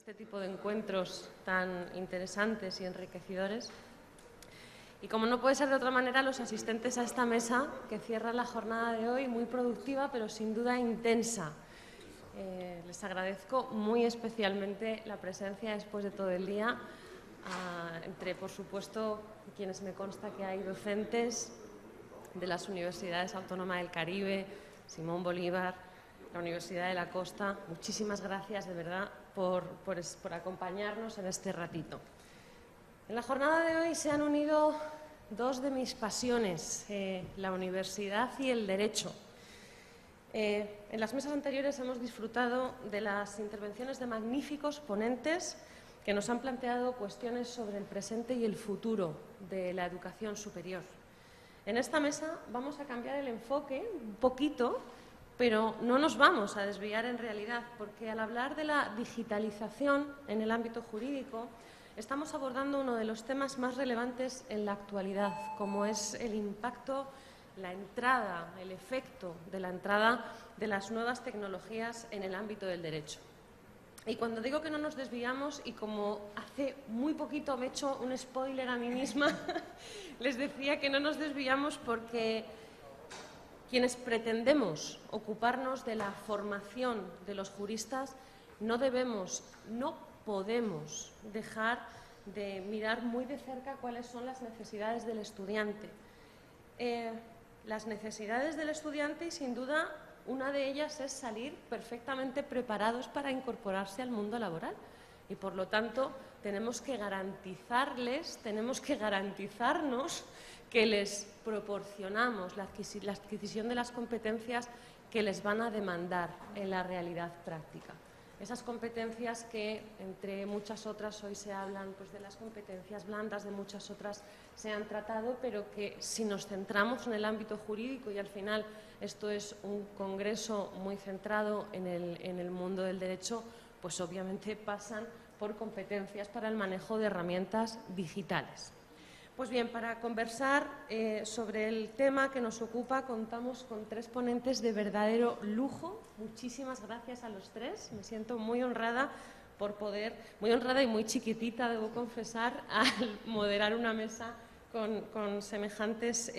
este tipo de encuentros tan interesantes y enriquecedores. Y como no puede ser de otra manera, los asistentes a esta mesa que cierra la jornada de hoy, muy productiva, pero sin duda intensa. Les agradezco muy especialmente la presencia después de todo el día, entre, por supuesto, quienes me consta que hay docentes de las Universidades Autónomas del Caribe, Simón Bolívar, la Universidad de la Costa. Muchísimas gracias, de verdad, por acompañarnos en este ratito. En la jornada de hoy se han unido dos de mis pasiones, la universidad y el derecho. En las mesas anteriores hemos disfrutado de las intervenciones de magníficos ponentes que nos han planteado cuestiones sobre el presente y el futuro de la educación superior. En esta mesa vamos a cambiar el enfoque un poquito, pero no nos vamos a desviar en realidad, porque al hablar de la digitalización en el ámbito jurídico, estamos abordando uno de los temas más relevantes en la actualidad, como es el impacto, la entrada, el efecto de la entrada de las nuevas tecnologías en el ámbito del derecho. Y cuando digo que no nos desviamos, y como hace muy poquito me he hecho un spoiler a mí misma, les decía que no nos desviamos porque quienes pretendemos ocuparnos de la formación de los juristas no debemos, no podemos dejar de mirar muy de cerca cuáles son las necesidades del estudiante. Las necesidades del estudiante, y sin duda una de ellas es salir perfectamente preparados para incorporarse al mundo laboral. Y por lo tanto tenemos que garantizarles, tenemos que garantizarnos que les proporcionamos la adquisición de las competencias que les van a demandar en la realidad práctica. Esas competencias que, entre muchas otras, hoy se hablan pues, de las competencias blandas, de muchas otras se han tratado, pero que si nos centramos en el ámbito jurídico, y al final esto es un congreso muy centrado en el mundo del derecho, pues obviamente pasan por competencias para el manejo de herramientas digitales. Pues bien, para conversar sobre el tema que nos ocupa contamos con tres ponentes de verdadero lujo. Muchísimas gracias a los tres. Me siento muy honrada por poder, muy honrada y muy chiquitita, debo confesar, al moderar una mesa con semejantes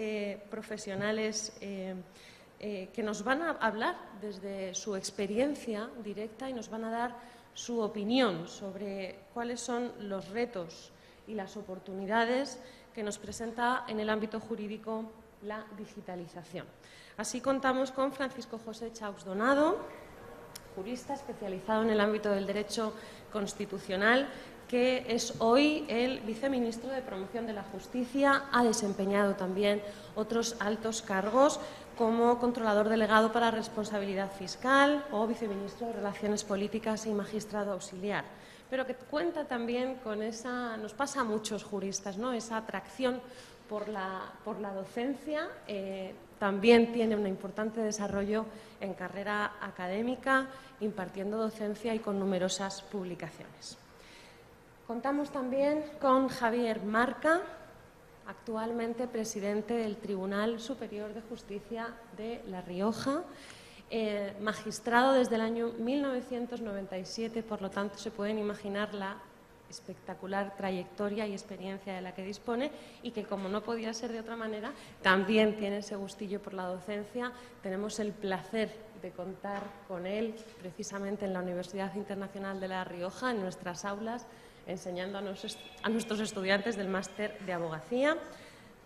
profesionales que nos van a hablar desde su experiencia directa y nos van a dar su opinión sobre cuáles son los retos y las oportunidades que nos presenta en el ámbito jurídico la digitalización. Así contamos con Francisco José Chaux Donado, jurista especializado en el ámbito del derecho constitucional, que es hoy el viceministro de Promoción de la Justicia. Ha desempeñado también otros altos cargos como controlador delegado para responsabilidad fiscal o viceministro de Relaciones Políticas y magistrado auxiliar, pero que cuenta también con esa, nos pasa a muchos juristas, ¿no?, esa atracción por la docencia. También tiene un importante desarrollo en carrera académica, impartiendo docencia y con numerosas publicaciones. Contamos también con Javier Marca, actualmente presidente del Tribunal Superior de Justicia de La Rioja, magistrado desde el año 1997, por lo tanto se pueden imaginar la espectacular trayectoria y experiencia de la que dispone, y que, como no podía ser de otra manera, también tiene ese gustillo por la docencia. Tenemos el placer de contar con él precisamente en la Universidad Internacional de La Rioja, en nuestras aulas, enseñando a nuestros estudiantes del máster de abogacía,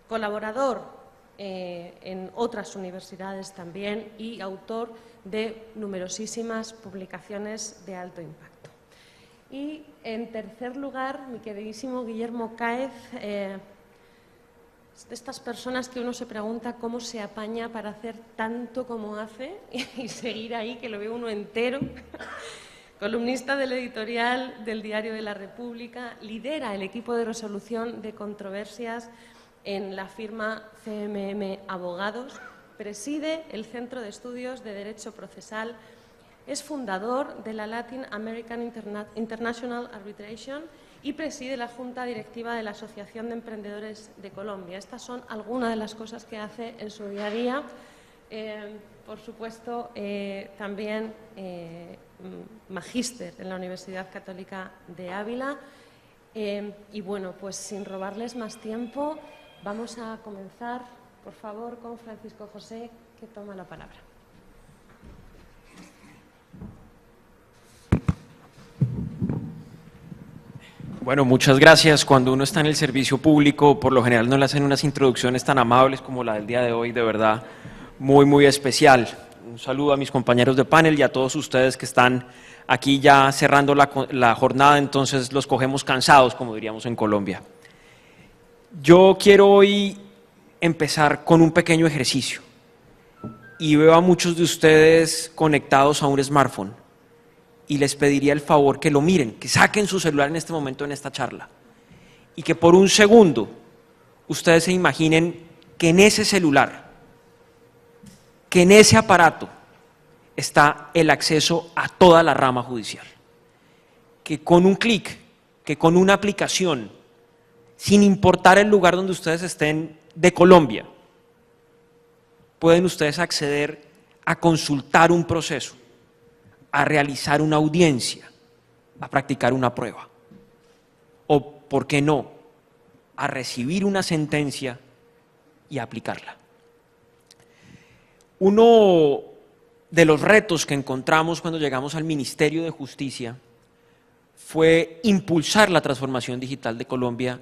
colaborador en otras universidades también y autor de numerosísimas publicaciones de alto impacto. Y, en tercer lugar, mi queridísimo Guillermo Cáez, de estas personas que uno se pregunta cómo se apaña para hacer tanto como hace y seguir ahí, que lo ve uno entero. Columnista del editorial del Diario de la República, lidera el equipo de resolución de controversias en la firma CMM Abogados, preside el Centro de Estudios de Derecho Procesal, es fundador de la Latin American International Arbitration y preside la Junta Directiva de la Asociación de Emprendedores de Colombia. Estas son algunas de las cosas que hace en su día a día. por supuesto, también magíster en la Universidad Católica de Ávila. Y bueno, pues sin robarles más tiempo, vamos a comenzar, por favor, con Francisco José, que toma la palabra. Bueno, muchas gracias. Cuando uno está en el servicio público, por lo general no le hacen unas introducciones tan amables como la del día de hoy, de verdad, muy, muy especial. Un saludo a mis compañeros de panel y a todos ustedes que están aquí ya cerrando la jornada, entonces los cogemos cansados, como diríamos en Colombia. Yo quiero hoy empezar con un pequeño ejercicio y veo a muchos de ustedes conectados a un smartphone. Y les pediría el favor que lo miren, que saquen su celular en este momento en esta charla y que por un segundo ustedes se imaginen que en ese celular, que en ese aparato está el acceso a toda la rama judicial, que con un clic, que con una aplicación, sin importar el lugar donde ustedes estén de Colombia, pueden ustedes acceder a consultar un proceso, a realizar una audiencia, a practicar una prueba, o, ¿por qué no?, a recibir una sentencia y a aplicarla. Uno de los retos que encontramos cuando llegamos al Ministerio de Justicia fue impulsar la transformación digital de Colombia,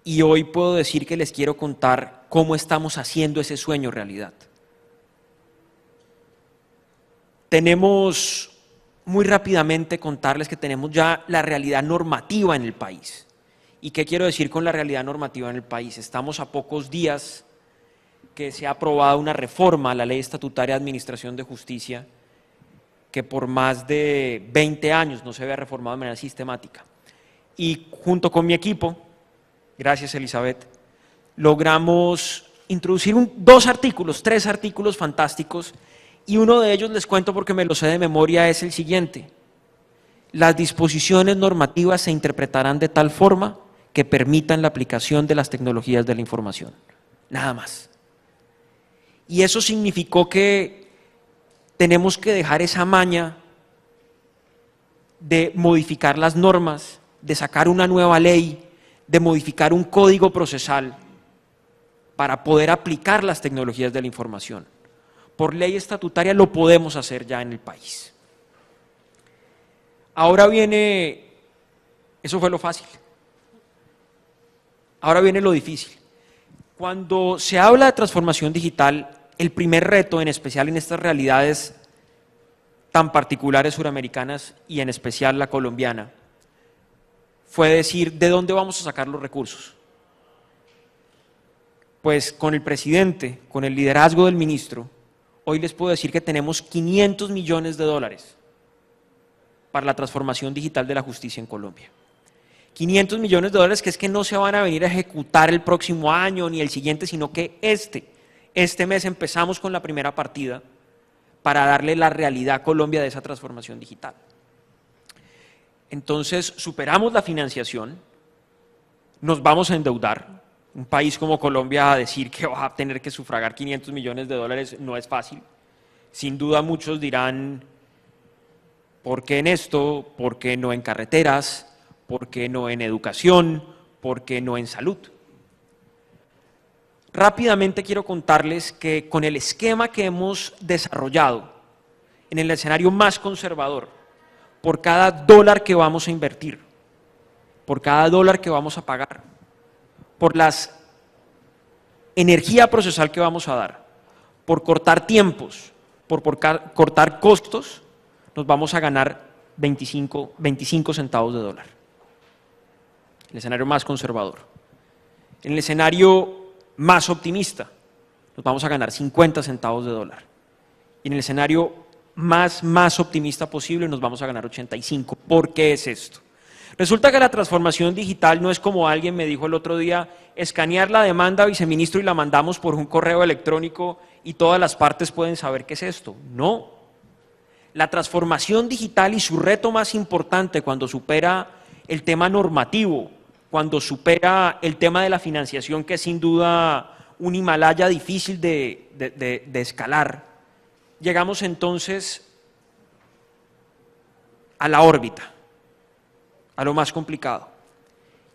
y hoy puedo decir que les quiero contar cómo estamos haciendo ese sueño realidad. Tenemos, muy rápidamente contarles que tenemos ya la realidad normativa en el país. ¿Y qué quiero decir con la realidad normativa en el país? Estamos a pocos días que se ha aprobado una reforma a la Ley Estatutaria de Administración de Justicia que por más de 20 años no se había reformado de manera sistemática. Y junto con mi equipo, gracias Elizabeth, logramos introducir tres artículos fantásticos. Y uno de ellos, les cuento porque me lo sé de memoria, es el siguiente: las disposiciones normativas se interpretarán de tal forma que permitan la aplicación de las tecnologías de la información. Nada más. Y eso significó que tenemos que dejar esa maña de modificar las normas, de sacar una nueva ley, de modificar un código procesal para poder aplicar las tecnologías de la información. Por ley estatutaria lo podemos hacer ya en el país. Ahora viene, eso fue lo fácil, ahora viene lo difícil. Cuando se habla de transformación digital, el primer reto, en especial en estas realidades tan particulares suramericanas y en especial la colombiana, fue decir, ¿de dónde vamos a sacar los recursos? Pues con el presidente, con el liderazgo del ministro, hoy les puedo decir que tenemos 500 millones de dólares para la transformación digital de la justicia en Colombia. 500 millones de dólares que es que no se van a venir a ejecutar el próximo año ni el siguiente, sino que este mes empezamos con la primera partida para darle la realidad a Colombia de esa transformación digital. Entonces, superamos la financiación, nos vamos a endeudar. Un país como Colombia, a decir que va a tener que sufragar 500 millones de dólares no es fácil. Sin duda muchos dirán, ¿por qué en esto? ¿Por qué no en carreteras? ¿Por qué no en educación? ¿Por qué no en salud? Rápidamente quiero contarles que con el esquema que hemos desarrollado en el escenario más conservador, por cada dólar que vamos a invertir, por cada dólar que vamos a pagar, por la energía procesal que vamos a dar, por cortar tiempos, por cortar costos, nos vamos a ganar 25 centavos de dólar. El escenario más conservador. En el escenario más optimista, nos vamos a ganar 50 centavos de dólar. Y en el escenario más optimista posible, nos vamos a ganar 85. ¿Por qué es esto? Resulta que la transformación digital no es como alguien me dijo el otro día, escanear la demanda, viceministro, y la mandamos por un correo electrónico y todas las partes pueden saber qué es esto. No. La transformación digital y su reto más importante cuando supera el tema normativo, cuando supera el tema de la financiación, que es sin duda un Himalaya difícil de escalar. Llegamos entonces a la órbita, a lo más complicado,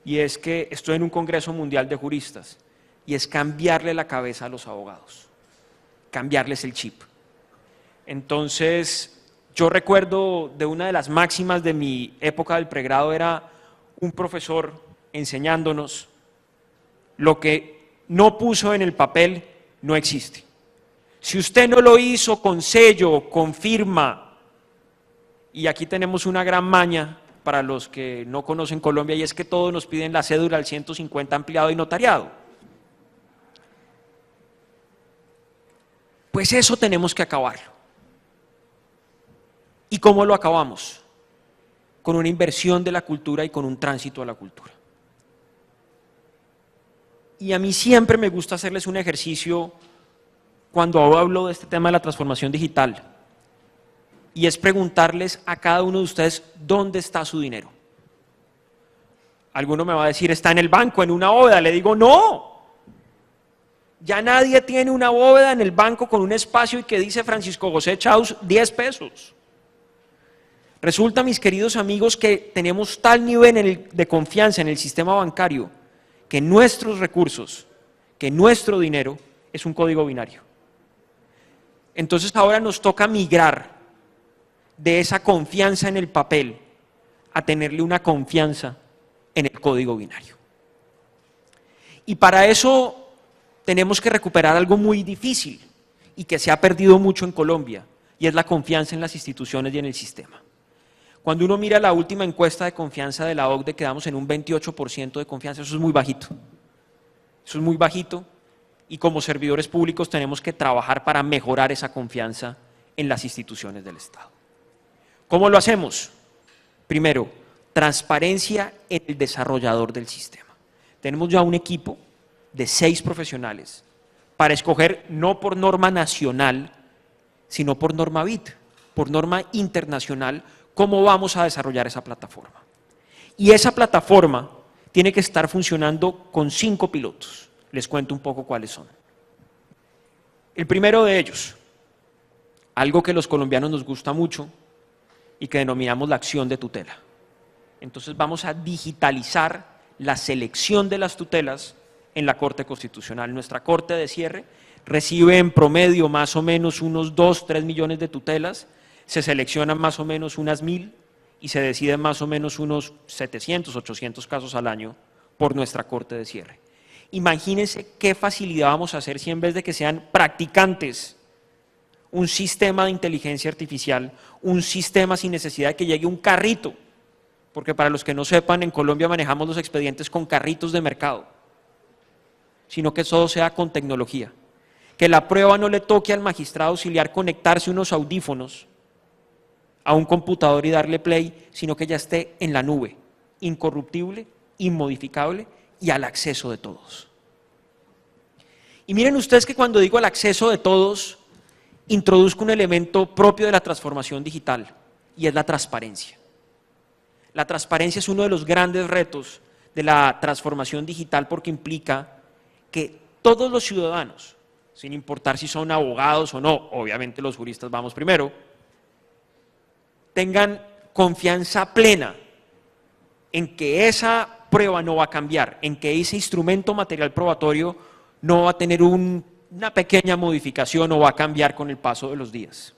y es que estoy en un Congreso Mundial de Juristas, y es cambiarle la cabeza a los abogados, cambiarles el chip. Entonces, yo recuerdo de una de las máximas de mi época del pregrado, era un profesor enseñándonos: lo que no puso en el papel no existe. Si usted no lo hizo con sello, con firma, y aquí tenemos una gran maña para los que no conocen Colombia, y es que todos nos piden la cédula al 150 ampliado y notariado. Pues eso tenemos que acabarlo. ¿Y cómo lo acabamos? Con una inversión de la cultura y con un tránsito a la cultura. Y a mí siempre me gusta hacerles un ejercicio cuando hablo de este tema de la transformación digital, y es preguntarles a cada uno de ustedes: ¿dónde está su dinero? Alguno me va a decir: está en el banco, en una bóveda. Le digo: no, ya nadie tiene una bóveda en el banco con un espacio y que dice Francisco José Chaus 10 pesos. Resulta, mis queridos amigos, que tenemos tal nivel de confianza en el sistema bancario que nuestros recursos, que nuestro dinero es un código binario. Entonces ahora nos toca migrar de esa confianza en el papel a tenerle una confianza en el código binario. Y para eso tenemos que recuperar algo muy difícil y que se ha perdido mucho en Colombia, y es la confianza en las instituciones y en el sistema. Cuando uno mira la última encuesta de confianza de la OCDE, quedamos en un 28% de confianza. Eso es muy bajito. Eso es muy bajito, y como servidores públicos tenemos que trabajar para mejorar esa confianza en las instituciones del Estado. ¿Cómo lo hacemos? Primero, transparencia en el desarrollador del sistema. Tenemos ya un equipo de 6 profesionales para escoger, no por norma nacional, sino por norma BID, por norma internacional, cómo vamos a desarrollar esa plataforma. Y esa plataforma tiene que estar funcionando con 5 pilotos. Les cuento un poco cuáles son. El primero de ellos, algo que los colombianos nos gusta mucho y que denominamos la acción de tutela. Entonces vamos a digitalizar la selección de las tutelas en la Corte Constitucional. Nuestra Corte de Cierre recibe en promedio más o menos unos 2-3 millones de tutelas, se seleccionan más o menos unas 1000 y se deciden más o menos unos 700-800 casos al año por nuestra Corte de Cierre. Imagínense qué facilidad vamos a hacer si en vez de que sean practicantes, un sistema de inteligencia artificial, un sistema sin necesidad de que llegue un carrito, porque para los que no sepan, en Colombia manejamos los expedientes con carritos de mercado, sino que todo sea con tecnología. Que la prueba no le toque al magistrado auxiliar conectarse unos audífonos a un computador y darle play, sino que ya esté en la nube, incorruptible, inmodificable y al acceso de todos. Y miren ustedes que cuando digo al acceso de todos, introduzco un elemento propio de la transformación digital, y es la transparencia. La transparencia es uno de los grandes retos de la transformación digital, porque implica que todos los ciudadanos, sin importar si son abogados o no, obviamente los juristas vamos primero, tengan confianza plena en que esa prueba no va a cambiar, en que ese instrumento material probatorio no va a tener una pequeña modificación o va a cambiar con el paso de los días.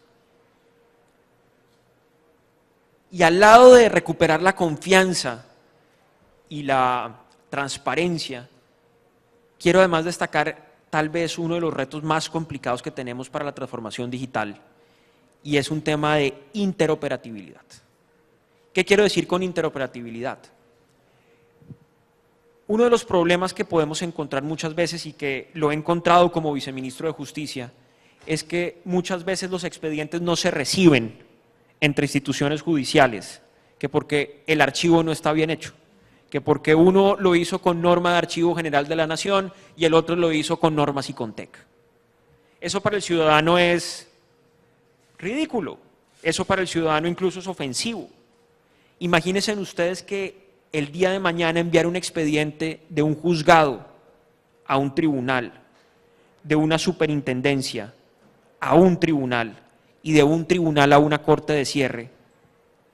Y al lado de recuperar la confianza y la transparencia, quiero además destacar tal vez uno de los retos más complicados que tenemos para la transformación digital, y es un tema de interoperabilidad. ¿Qué quiero decir con interoperabilidad? Uno de los problemas que podemos encontrar muchas veces, y que lo he encontrado como viceministro de Justicia, es que muchas veces los expedientes no se reciben entre instituciones judiciales, que porque el archivo no está bien hecho, que porque uno lo hizo con norma de Archivo General de la Nación y el otro lo hizo con normas ICONTEC. Eso para el ciudadano es ridículo, eso para el ciudadano incluso es ofensivo. Imagínense ustedes que el día de mañana enviar un expediente de un juzgado a un tribunal de una superintendencia a un tribunal y de un tribunal a una corte de cierre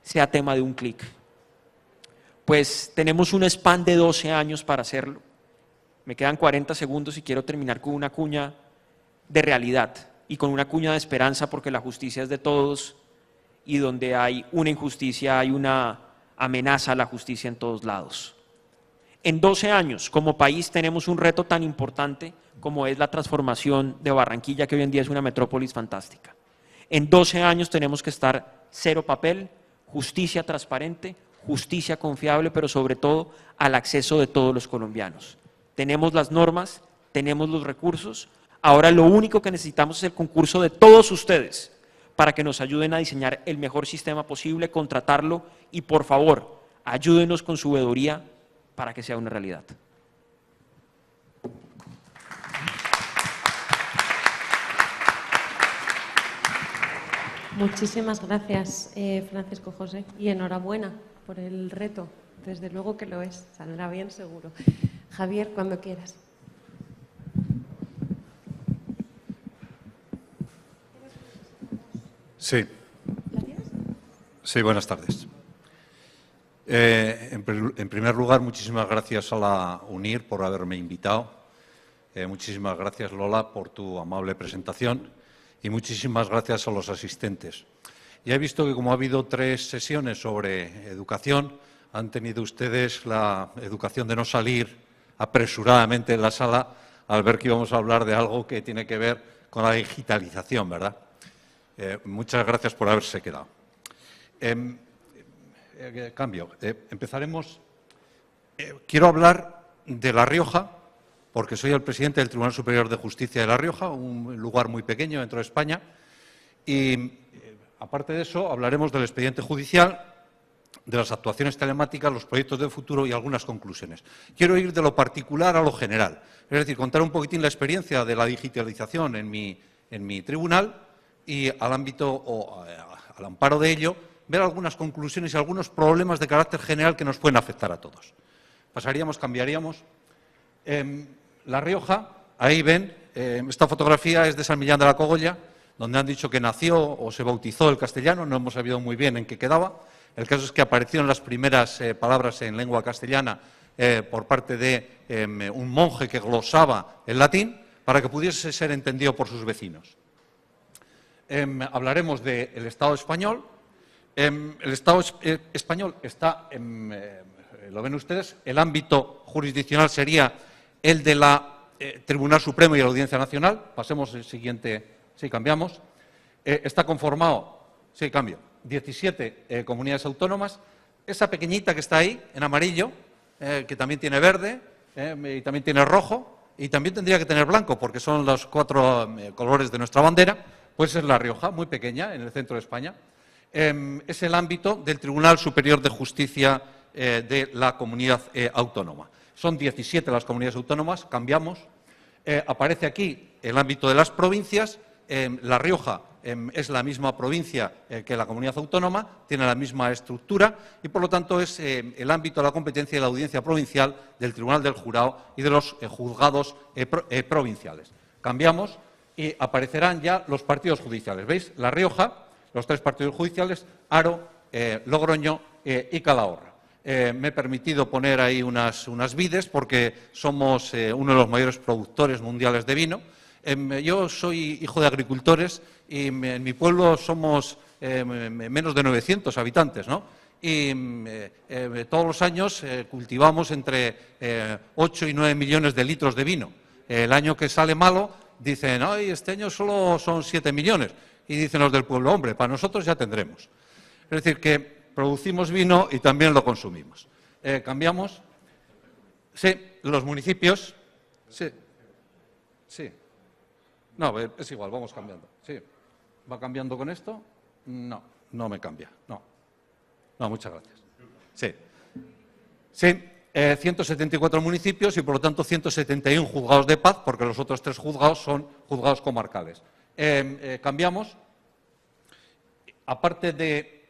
sea tema de un clic. Pues tenemos un span de 12 años para hacerlo. Me quedan 40 segundos y quiero terminar con una cuña de realidad y con una cuña de esperanza, porque la justicia es de todos y donde hay una injusticia hay una amenaza a la justicia en todos lados. En 12 años, como país, tenemos un reto tan importante como es la transformación de Barranquilla, que hoy en día es una metrópolis fantástica. En 12 años tenemos que estar cero papel, justicia transparente, justicia confiable, pero sobre todo al acceso de todos los colombianos. Tenemos las normas, tenemos los recursos, ahora lo único que necesitamos es el concurso de todos ustedes para que nos ayuden a diseñar el mejor sistema posible, contratarlo y, por favor, ayúdenos con su veeduría para que sea una realidad. Muchísimas gracias, Francisco José, y enhorabuena por el reto. Desde luego que lo es, saldrá bien seguro. Javier, cuando quieras. Sí. Sí, buenas tardes. En primer lugar, muchísimas gracias a la UNIR por haberme invitado. Muchísimas gracias, Lola, por tu amable presentación. Y muchísimas gracias a los asistentes. Ya he visto que como ha habido 3 sesiones sobre educación, han tenido ustedes la educación de no salir apresuradamente de la sala al ver que íbamos a hablar de algo que tiene que ver con la digitalización, ¿verdad? Muchas gracias por haberse quedado. Cambio. Empezaremos. Quiero hablar de La Rioja, porque soy el presidente del Tribunal Superior de Justicia de La Rioja, un lugar muy pequeño dentro de España. Y, aparte de eso, hablaremos del expediente judicial, de las actuaciones telemáticas, los proyectos de futuro y algunas conclusiones. Quiero ir de lo particular a lo general, es decir, contar un poquitín la experiencia de la digitalización en mi tribunal y al ámbito o al amparo de ello, ver algunas conclusiones y algunos problemas de carácter general que nos pueden afectar a todos. Cambiaríamos. La Rioja, ahí ven, esta fotografía es de San Millán de la Cogolla, donde han dicho que nació o se bautizó el castellano, no hemos sabido muy bien en qué quedaba. El caso es que aparecieron las primeras palabras en lengua castellana por parte de un monje que glosaba el latín para que pudiese ser entendido por sus vecinos. Hablaremos del Estado español. El Estado español está, lo ven ustedes, el ámbito jurisdiccional sería el de la Tribunal Supremo y la Audiencia Nacional. Pasemos al siguiente. Sí, cambiamos. Está conformado, sí, cambio, 17 comunidades autónomas. Esa pequeñita que está ahí, en amarillo, que también tiene verde y también tiene rojo y también tendría que tener blanco, porque son los 4 colores de nuestra bandera, pues es La Rioja, muy pequeña, en el centro de España. Es el ámbito del Tribunal Superior de Justicia de la comunidad autónoma. Son 17 las comunidades autónomas, cambiamos. Aparece aquí el ámbito de las provincias. La Rioja es la misma provincia que la comunidad autónoma, tiene la misma estructura y, por lo tanto, es el ámbito de la competencia de la audiencia provincial, del Tribunal del Jurado y de los juzgados provinciales. Cambiamos y aparecerán ya los partidos judiciales. ¿Veis? La Rioja, los 3 partidos judiciales, Haro, Logroño y Calahorra. Me he permitido poner ahí unas vides porque somos uno de los mayores productores mundiales de vino. Yo soy hijo de agricultores y en mi pueblo somos menos de 900 habitantes, ¿no? Y todos los años cultivamos entre 8 y 9 millones de litros de vino. El año que sale malo dicen, ay, este año solo son 7 millones. Y dicen los del pueblo, hombre, para nosotros ya tendremos. Es decir, que producimos vino y también lo consumimos. ¿Cambiamos? Sí, los municipios. Sí. Sí. No, es igual, vamos cambiando. Sí. ¿Va cambiando con esto? No, no me cambia. No. No, muchas gracias. Sí. Sí, 174 municipios y, por lo tanto, 171 juzgados de paz, porque los otros 3 juzgados son juzgados comarcales. Cambiamos. Aparte de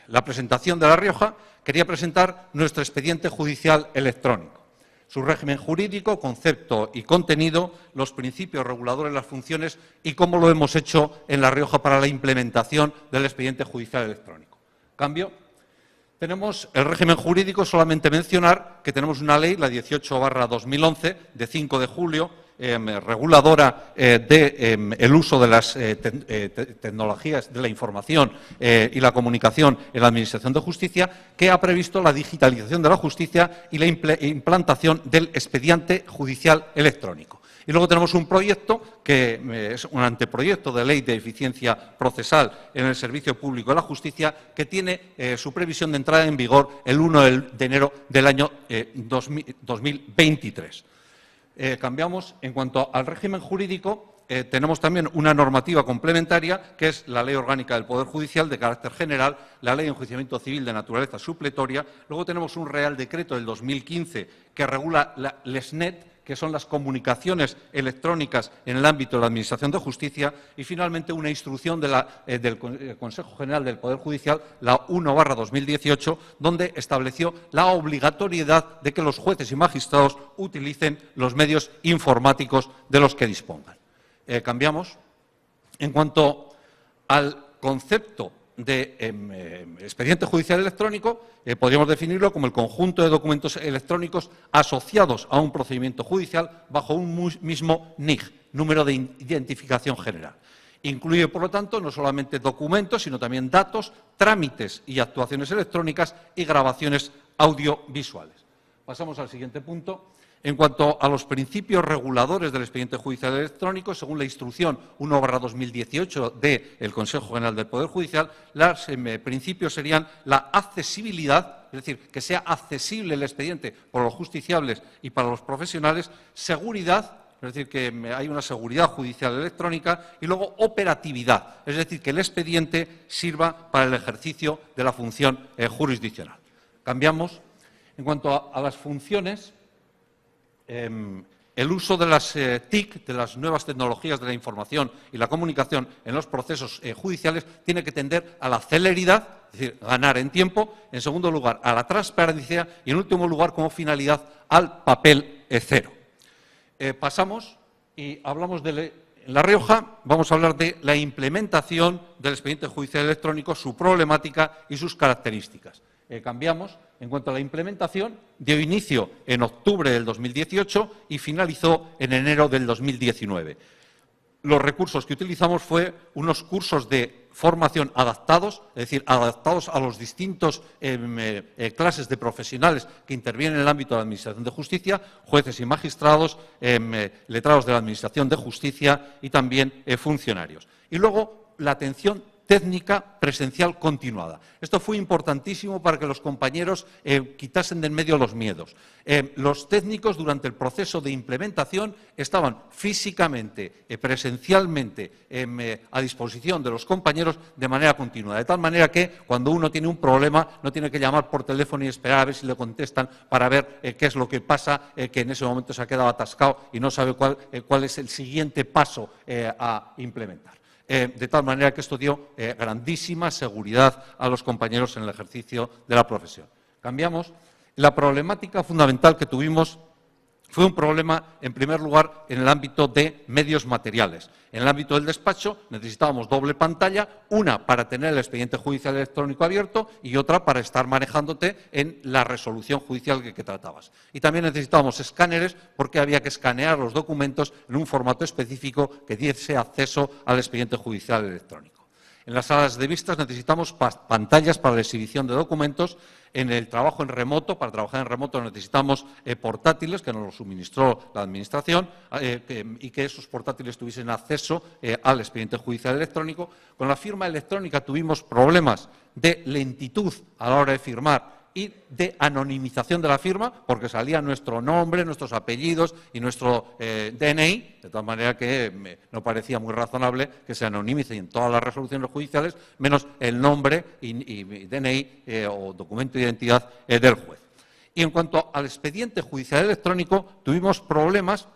la presentación de La Rioja, quería presentar nuestro expediente judicial electrónico. su régimen jurídico, concepto y contenido, los principios reguladores, las funciones y cómo lo hemos hecho en La Rioja para la implementación del expediente judicial electrónico. Cambio. Tenemos el régimen jurídico, solamente mencionar que tenemos una ley, la 18/2011, de 5 de julio, reguladora del uso de las tecnologías de la información y la comunicación en la Administración de Justicia, que ha previsto la digitalización de la justicia y la implantación del expediente judicial electrónico. Y luego tenemos un proyecto que es un anteproyecto de ley de eficiencia procesal en el servicio público de la justicia que tiene su previsión de entrada en vigor el 1 de enero del año 2023. Cambiamos. En cuanto al régimen jurídico, tenemos también una normativa complementaria, que es la Ley Orgánica del Poder Judicial de carácter general, la Ley de Enjuiciamiento Civil de naturaleza supletoria. Luego tenemos un Real Decreto del 2015 que regula les net, que son las comunicaciones electrónicas en el ámbito de la Administración de Justicia, y finalmente una instrucción del Consejo General del Poder Judicial, la 1/2018, donde estableció la obligatoriedad de que los jueces y magistrados utilicen los medios informáticos de los que dispongan. Cambiamos. En cuanto al concepto de expediente judicial electrónico, podríamos definirlo como el conjunto de documentos electrónicos asociados a un procedimiento judicial bajo un mismo NIG, número de identificación general. Incluye, por lo tanto, no solamente documentos, sino también datos, trámites y actuaciones electrónicas y grabaciones audiovisuales. Pasamos al siguiente punto. En cuanto a los principios reguladores del expediente judicial electrónico, según la instrucción 1/2018 del Consejo General del Poder Judicial, los principios serían la accesibilidad, es decir, que sea accesible el expediente por los justiciables y para los profesionales, seguridad, es decir, que hay una seguridad judicial electrónica, y luego operatividad, es decir, que el expediente sirva para el ejercicio de la función jurisdiccional. Cambiamos. En cuanto a las funciones, el uso de las TIC, de las nuevas tecnologías de la información y la comunicación en los procesos judiciales, tiene que tender a la celeridad, es decir, ganar en tiempo; en segundo lugar, a la transparencia; y en último lugar, como finalidad, al papel cero. Pasamos y hablamos de La Rioja. Vamos a hablar de la implementación del expediente judicial electrónico, su problemática y sus características. Cambiamos. En cuanto a la implementación, dio inicio en octubre del 2018 y finalizó en enero del 2019. Los recursos que utilizamos fue unos cursos de formación adaptados, es decir, adaptados a los distintos clases de profesionales que intervienen en el ámbito de la Administración de Justicia, jueces y magistrados, letrados de la Administración de Justicia y también funcionarios. Y luego la atención técnica presencial continuada. Esto fue importantísimo para que los compañeros quitasen de en medio los miedos. Los técnicos, durante el proceso de implementación, estaban físicamente, presencialmente, a disposición de los compañeros de manera continua, de tal manera que cuando uno tiene un problema no tiene que llamar por teléfono y esperar a ver si le contestan para ver qué es lo que pasa, que en ese momento se ha quedado atascado y no sabe cuál es el siguiente paso a implementar. De tal manera que esto dio grandísima seguridad a los compañeros en el ejercicio de la profesión. Cambiamos. La problemática fundamental que tuvimos fue un problema, en primer lugar, en el ámbito de medios materiales. En el ámbito del despacho necesitábamos doble pantalla, una para tener el expediente judicial electrónico abierto y otra para estar manejándote en la resolución judicial que tratabas. Y también necesitábamos escáneres, porque había que escanear los documentos en un formato específico que diese acceso al expediente judicial electrónico. En las salas de vistas necesitamos pantallas para la exhibición de documentos. En el trabajo en remoto, para trabajar en remoto necesitamos portátiles que nos los suministró la Administración y que esos portátiles tuviesen acceso al expediente judicial electrónico. Con la firma electrónica tuvimos problemas de lentitud a la hora de firmar y de anonimización de la firma, porque salía nuestro nombre, nuestros apellidos y nuestro DNI, de tal manera que no parecía muy razonable que se anonimicen todas las resoluciones judiciales, menos el nombre y DNI o documento de identidad del juez. Y en cuanto al expediente judicial electrónico, tuvimos problemas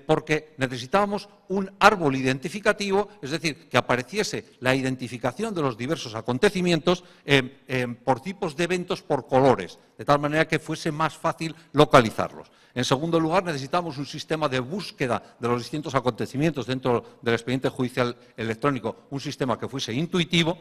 porque necesitábamos un árbol identificativo, es decir, que apareciese la identificación de los diversos acontecimientos por tipos de eventos, por colores, de tal manera que fuese más fácil localizarlos. En segundo lugar, necesitamos un sistema de búsqueda de los distintos acontecimientos dentro del expediente judicial electrónico, un sistema que fuese intuitivo.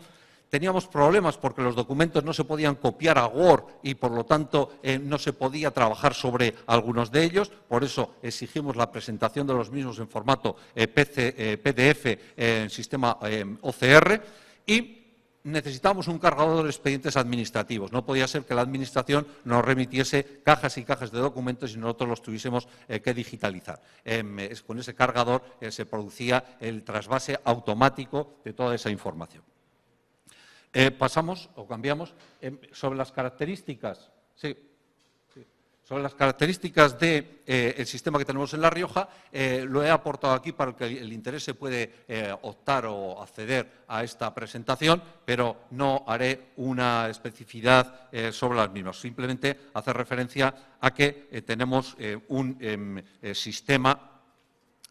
Teníamos problemas porque los documentos no se podían copiar a Word y, por lo tanto, no se podía trabajar sobre algunos de ellos. Por eso exigimos la presentación de los mismos en formato PDF en sistema OCR y necesitamos un cargador de expedientes administrativos. No podía ser que la Administración nos remitiese cajas y cajas de documentos y nosotros los tuviésemos que digitalizar. Con ese cargador se producía el trasvase automático de toda esa información. Pasamos o cambiamos sobre las características. Sí. Sobre las características del sistema que tenemos en La Rioja, lo he aportado aquí para que el interés se puede optar o acceder a esta presentación, pero no haré una especificidad sobre las mismas. Simplemente hacer referencia a que tenemos un sistema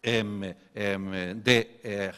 de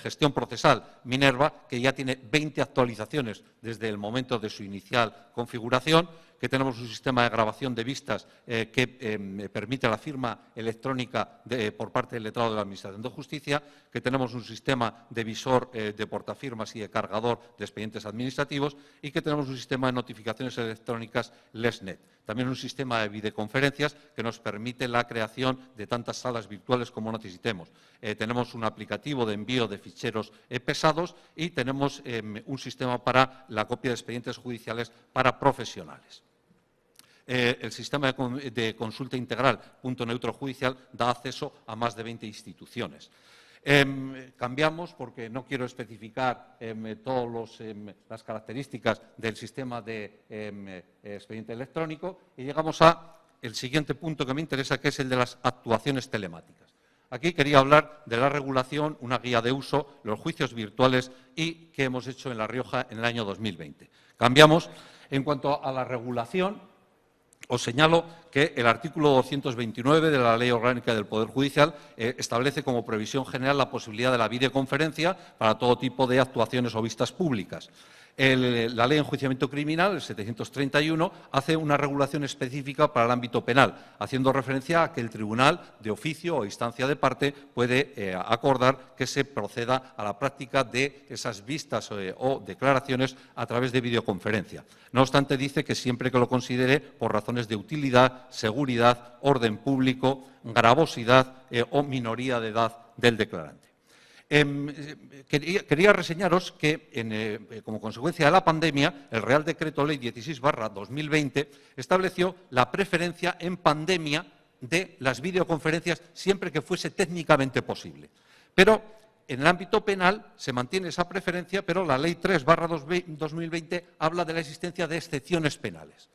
gestión procesal Minerva, que ya tiene 20 actualizaciones desde el momento de su inicial configuración, que tenemos un sistema de grabación de vistas que permite la firma electrónica por parte del letrado de la Administración de Justicia, que tenemos un sistema de visor de portafirmas y de cargador de expedientes administrativos y que tenemos un sistema de notificaciones electrónicas LESNet. También un sistema de videoconferencias que nos permite la creación de tantas salas virtuales como necesitemos. Tenemos un aplicativo de envío de ficheros pesados y tenemos un sistema para la copia de expedientes judiciales para profesionales. El sistema de consulta integral punto neutro judicial da acceso a más de 20 instituciones. Cambiamos, porque no quiero especificar todas las características del sistema de expediente electrónico y llegamos al siguiente punto que me interesa, que es el de las actuaciones telemáticas. Aquí quería hablar de la regulación, una guía de uso, los juicios virtuales y qué hemos hecho en La Rioja en el año 2020. Cambiamos. En cuanto a la regulación, os señalo que el artículo 229 de la Ley Orgánica del Poder Judicial establece como previsión general la posibilidad de la videoconferencia para todo tipo de actuaciones o vistas públicas. La Ley de Enjuiciamiento Criminal, el 731, hace una regulación específica para el ámbito penal, haciendo referencia a que el tribunal de oficio o instancia de parte puede acordar que se proceda a la práctica de esas vistas o declaraciones a través de videoconferencia. No obstante, dice que siempre que lo considere por razones de utilidad, seguridad, orden público, gravosidad o minoría de edad del declarante. Quería reseñaros que, como consecuencia de la pandemia, el Real Decreto Ley 16/2020 estableció la preferencia en pandemia de las videoconferencias siempre que fuese técnicamente posible. Pero en el ámbito penal se mantiene esa preferencia, pero la Ley 3/2020 habla de la existencia de excepciones penales.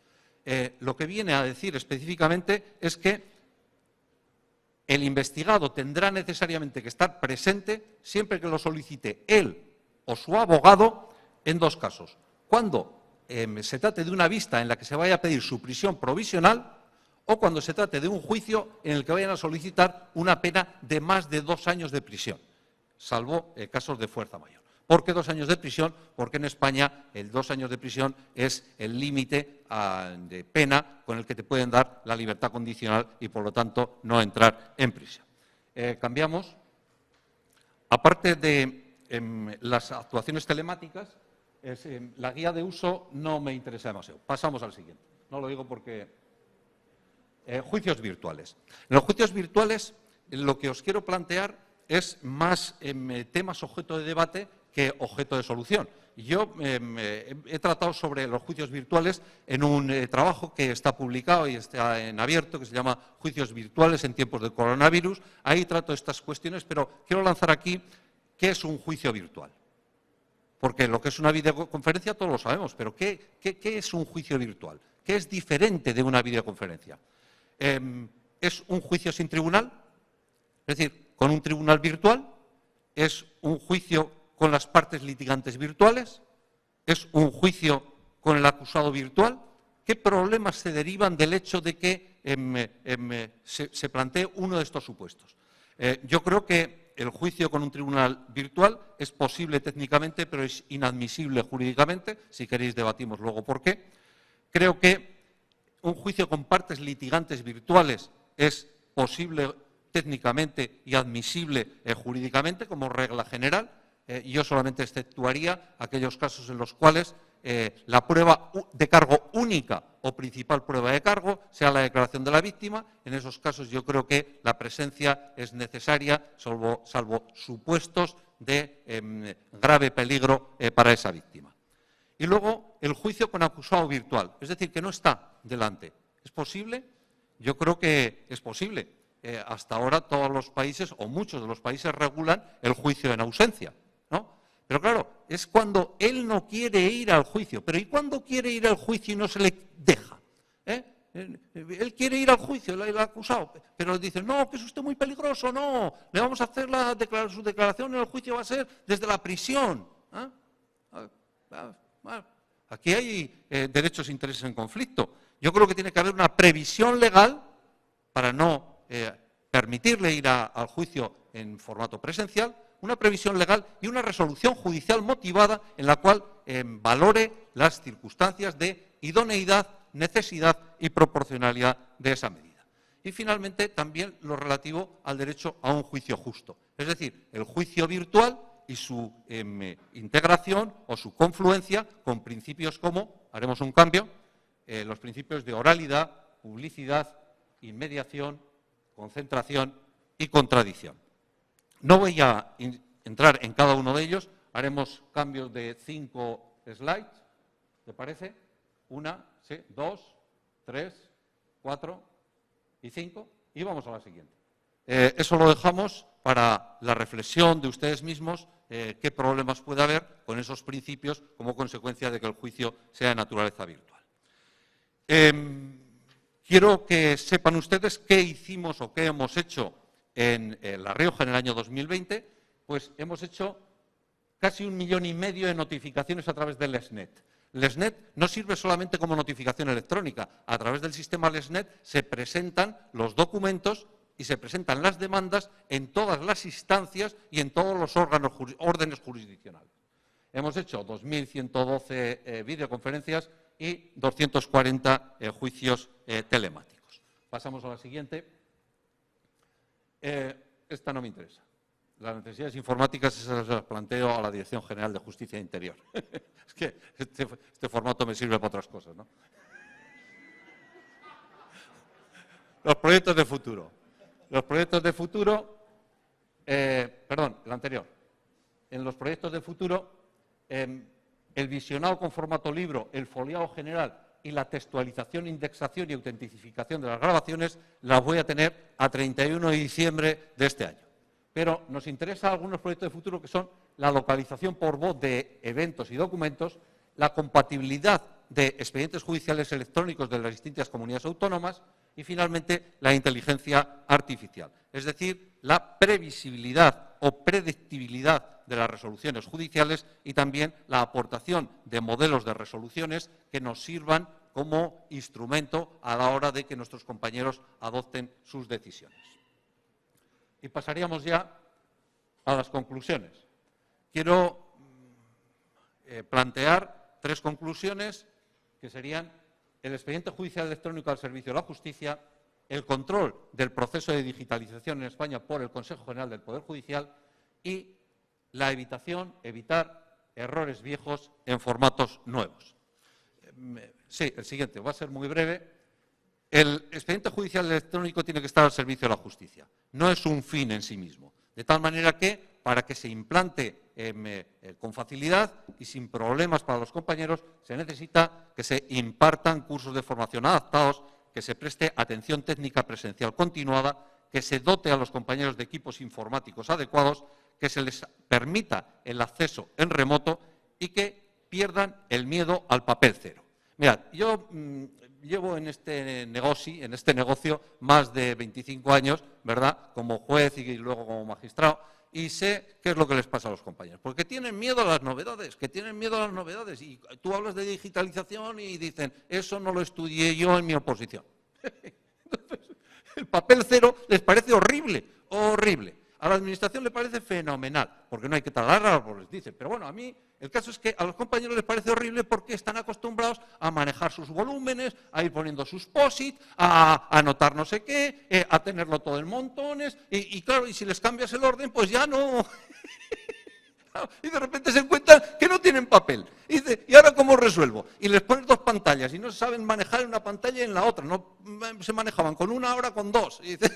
Lo que viene a decir específicamente es que el investigado tendrá necesariamente que estar presente siempre que lo solicite él o su abogado en dos casos. Cuando se trate de una vista en la que se vaya a pedir su prisión provisional o cuando se trate de un juicio en el que vayan a solicitar una pena de más de 2 años de prisión, salvo casos de fuerza mayor. ¿Por qué 2 años de prisión? Porque en España el 2 años de prisión es el límite de pena con el que te pueden dar la libertad condicional y, por lo tanto, no entrar en prisión. Cambiamos. Aparte de las actuaciones telemáticas, la guía de uso no me interesa demasiado. Pasamos al siguiente. No lo digo porque... juicios virtuales. En los juicios virtuales lo que os quiero plantear es más temas objeto de debate que objeto de solución. Yo he tratado sobre los juicios virtuales en un trabajo que está publicado y está en abierto, que se llama Juicios virtuales en tiempos de coronavirus. Ahí trato estas cuestiones, pero quiero lanzar aquí qué es un juicio virtual. Porque lo que es una videoconferencia todos lo sabemos, pero ¿qué es un juicio virtual? ¿Qué es diferente de una videoconferencia? ¿Es un juicio sin tribunal? Es decir, con un tribunal virtual. ¿Es un juicio con las partes litigantes virtuales? ¿Es un juicio con el acusado virtual? ¿Qué problemas se derivan del hecho de que se plantee uno de estos supuestos? Yo creo que el juicio con un tribunal virtual es posible técnicamente, pero es inadmisible jurídicamente. Si queréis debatimos luego por qué. Creo que un juicio con partes litigantes virtuales es posible técnicamente y admisible jurídicamente como regla general. Yo solamente exceptuaría aquellos casos en los cuales la prueba de cargo única o principal prueba de cargo sea la declaración de la víctima. En esos casos yo creo que la presencia es necesaria, salvo supuestos de grave peligro para esa víctima. Y luego el juicio con acusado virtual, es decir, que no está delante. ¿Es posible? Yo creo que es posible. Hasta ahora todos los países o muchos de los países regulan el juicio en ausencia, ¿no? Pero claro, es cuando él no quiere ir al juicio. Pero ¿y cuándo quiere ir al juicio y no se le deja? Él quiere ir al juicio, el acusado, pero dicen, no, que es usted muy peligroso, no, le vamos a hacer su declaración en el juicio va a ser desde la prisión. Aquí hay derechos e intereses en conflicto. Yo creo que tiene que haber una previsión legal para no permitirle ir al juicio en formato presencial, una previsión legal y una resolución judicial motivada en la cual valore las circunstancias de idoneidad, necesidad y proporcionalidad de esa medida. Y finalmente también lo relativo al derecho a un juicio justo, es decir, el juicio virtual y su integración o su confluencia con principios como, haremos un cambio, los principios de oralidad, publicidad, inmediación, concentración y contradicción. No voy a entrar en cada uno de ellos, haremos cambios de 5 slides, ¿te parece? 1, 2, 3, 4 y 5 y vamos a la siguiente. Eso lo dejamos para la reflexión de ustedes mismos, qué problemas puede haber con esos principios como consecuencia de que el juicio sea de naturaleza virtual. Quiero que sepan ustedes qué hicimos o qué hemos hecho en La Rioja en el año 2020, pues hemos hecho casi 1,5 millones de notificaciones a través del LESNET. LESNET no sirve solamente como notificación electrónica. A través del sistema LESNET se presentan los documentos y se presentan las demandas en todas las instancias y en todos los órdenes jurisdiccionales. Hemos hecho 2.112 videoconferencias y 240 juicios telemáticos. Pasamos a la siguiente. Esta no me interesa. Las necesidades informáticas se las planteo a la Dirección General de Justicia e Interior. Es que este formato me sirve para otras cosas, ¿no? Los proyectos de futuro. Los proyectos de futuro, perdón, el anterior. En los proyectos de futuro, el visionado con formato libro, el foliado general y la textualización, indexación y autentificación de las grabaciones las voy a tener a 31 de diciembre de este año. Pero nos interesa algunos proyectos de futuro que son la localización por voz de eventos y documentos, la compatibilidad de expedientes judiciales electrónicos de las distintas comunidades autónomas y, finalmente, la inteligencia artificial. Es decir, la previsibilidad o predictibilidad de las resoluciones judiciales y también la aportación de modelos de resoluciones que nos sirvan como instrumento a la hora de que nuestros compañeros adopten sus decisiones. Y pasaríamos ya a las conclusiones. Quiero plantear 3 conclusiones que serían el expediente judicial electrónico al servicio de la justicia, el control del proceso de digitalización en España por el Consejo General del Poder Judicial y la evitar errores viejos en formatos nuevos. Sí, el siguiente, va a ser muy breve. El expediente judicial electrónico tiene que estar al servicio de la justicia. No es un fin en sí mismo. De tal manera que, para que se implante con facilidad y sin problemas para los compañeros, se necesita que se impartan cursos de formación adaptados, que se preste atención técnica presencial continuada, que se dote a los compañeros de equipos informáticos adecuados, que se les permita el acceso en remoto y que pierdan el miedo al papel cero. Mirad, yo llevo en este negocio más de 25 años, ¿verdad?, como juez y luego como magistrado, y sé qué es lo que les pasa a los compañeros. Porque tienen miedo a las novedades, Y tú hablas de digitalización y dicen, eso no lo estudié yo en mi oposición. Entonces, el papel cero les parece horrible, horrible. A la administración le parece fenomenal, porque no hay que talar árboles, dicen. Pero bueno, a mí el caso es que a los compañeros les parece horrible porque están acostumbrados a manejar sus volúmenes, a ir poniendo sus POSIT, a anotar no sé qué, a tenerlo todo en montones. Y claro, y si les cambias el orden, pues ya no... Y de repente se encuentran que no tienen papel. Y dice, ¿y ahora cómo resuelvo? Y les pones dos pantallas y no saben manejar en una pantalla y en la otra. No se manejaban con una, ahora con dos. Y dice,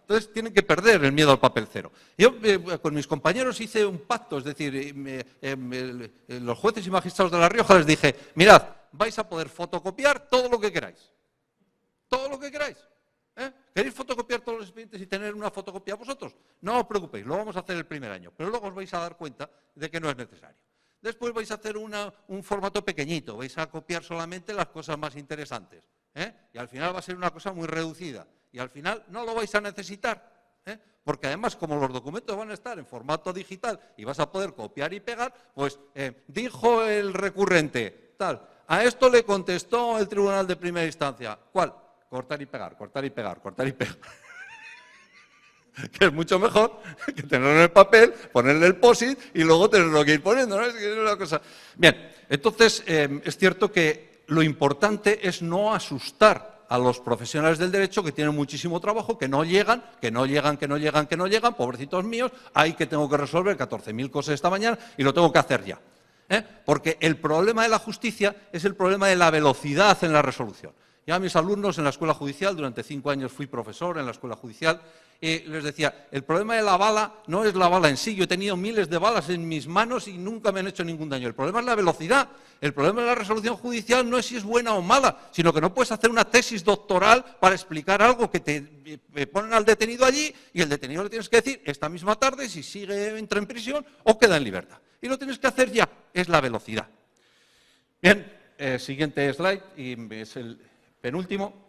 entonces tienen que perder el miedo al papel cero. Yo con mis compañeros hice un pacto, es decir, los jueces y magistrados de La Rioja les dije, mirad, vais a poder fotocopiar todo lo que queráis. Todo lo que queráis. ¿Queréis fotocopiar todos los expedientes y tener una fotocopia vosotros? No os preocupéis, lo vamos a hacer el primer año, pero luego os vais a dar cuenta de que no es necesario. Después vais a hacer un formato pequeñito, vais a copiar solamente las cosas más interesantes. Y al final va a ser una cosa muy reducida. Y al final no lo vais a necesitar. Porque además, como los documentos van a estar en formato digital y vas a poder copiar y pegar, pues dijo el recurrente, tal. A esto le contestó el tribunal de primera instancia. ¿Cuál? Cortar y pegar, cortar y pegar, cortar y pegar. Que es mucho mejor que tenerlo en el papel, ponerle el POSIT y luego tenerlo que ir poniendo, ¿no? Es una cosa... Bien, entonces es cierto que lo importante es no asustar a los profesionales del derecho que tienen muchísimo trabajo, que no llegan, pobrecitos míos, hay que tengo que resolver 14.000 cosas esta mañana y lo tengo que hacer ya. Porque el problema de la justicia es el problema de la velocidad en la resolución. Yo a mis alumnos en la escuela judicial, durante 5 años fui profesor en la escuela judicial, les decía, el problema de la bala no es la bala en sí, yo he tenido miles de balas en mis manos y nunca me han hecho ningún daño. El problema es la velocidad, el problema de la resolución judicial no es si es buena o mala, sino que no puedes hacer una tesis doctoral para explicar algo que te ponen al detenido allí y el detenido le tienes que decir esta misma tarde si entra en prisión o queda en libertad. Y lo tienes que hacer ya, es la velocidad. Bien, siguiente slide, y es el penúltimo,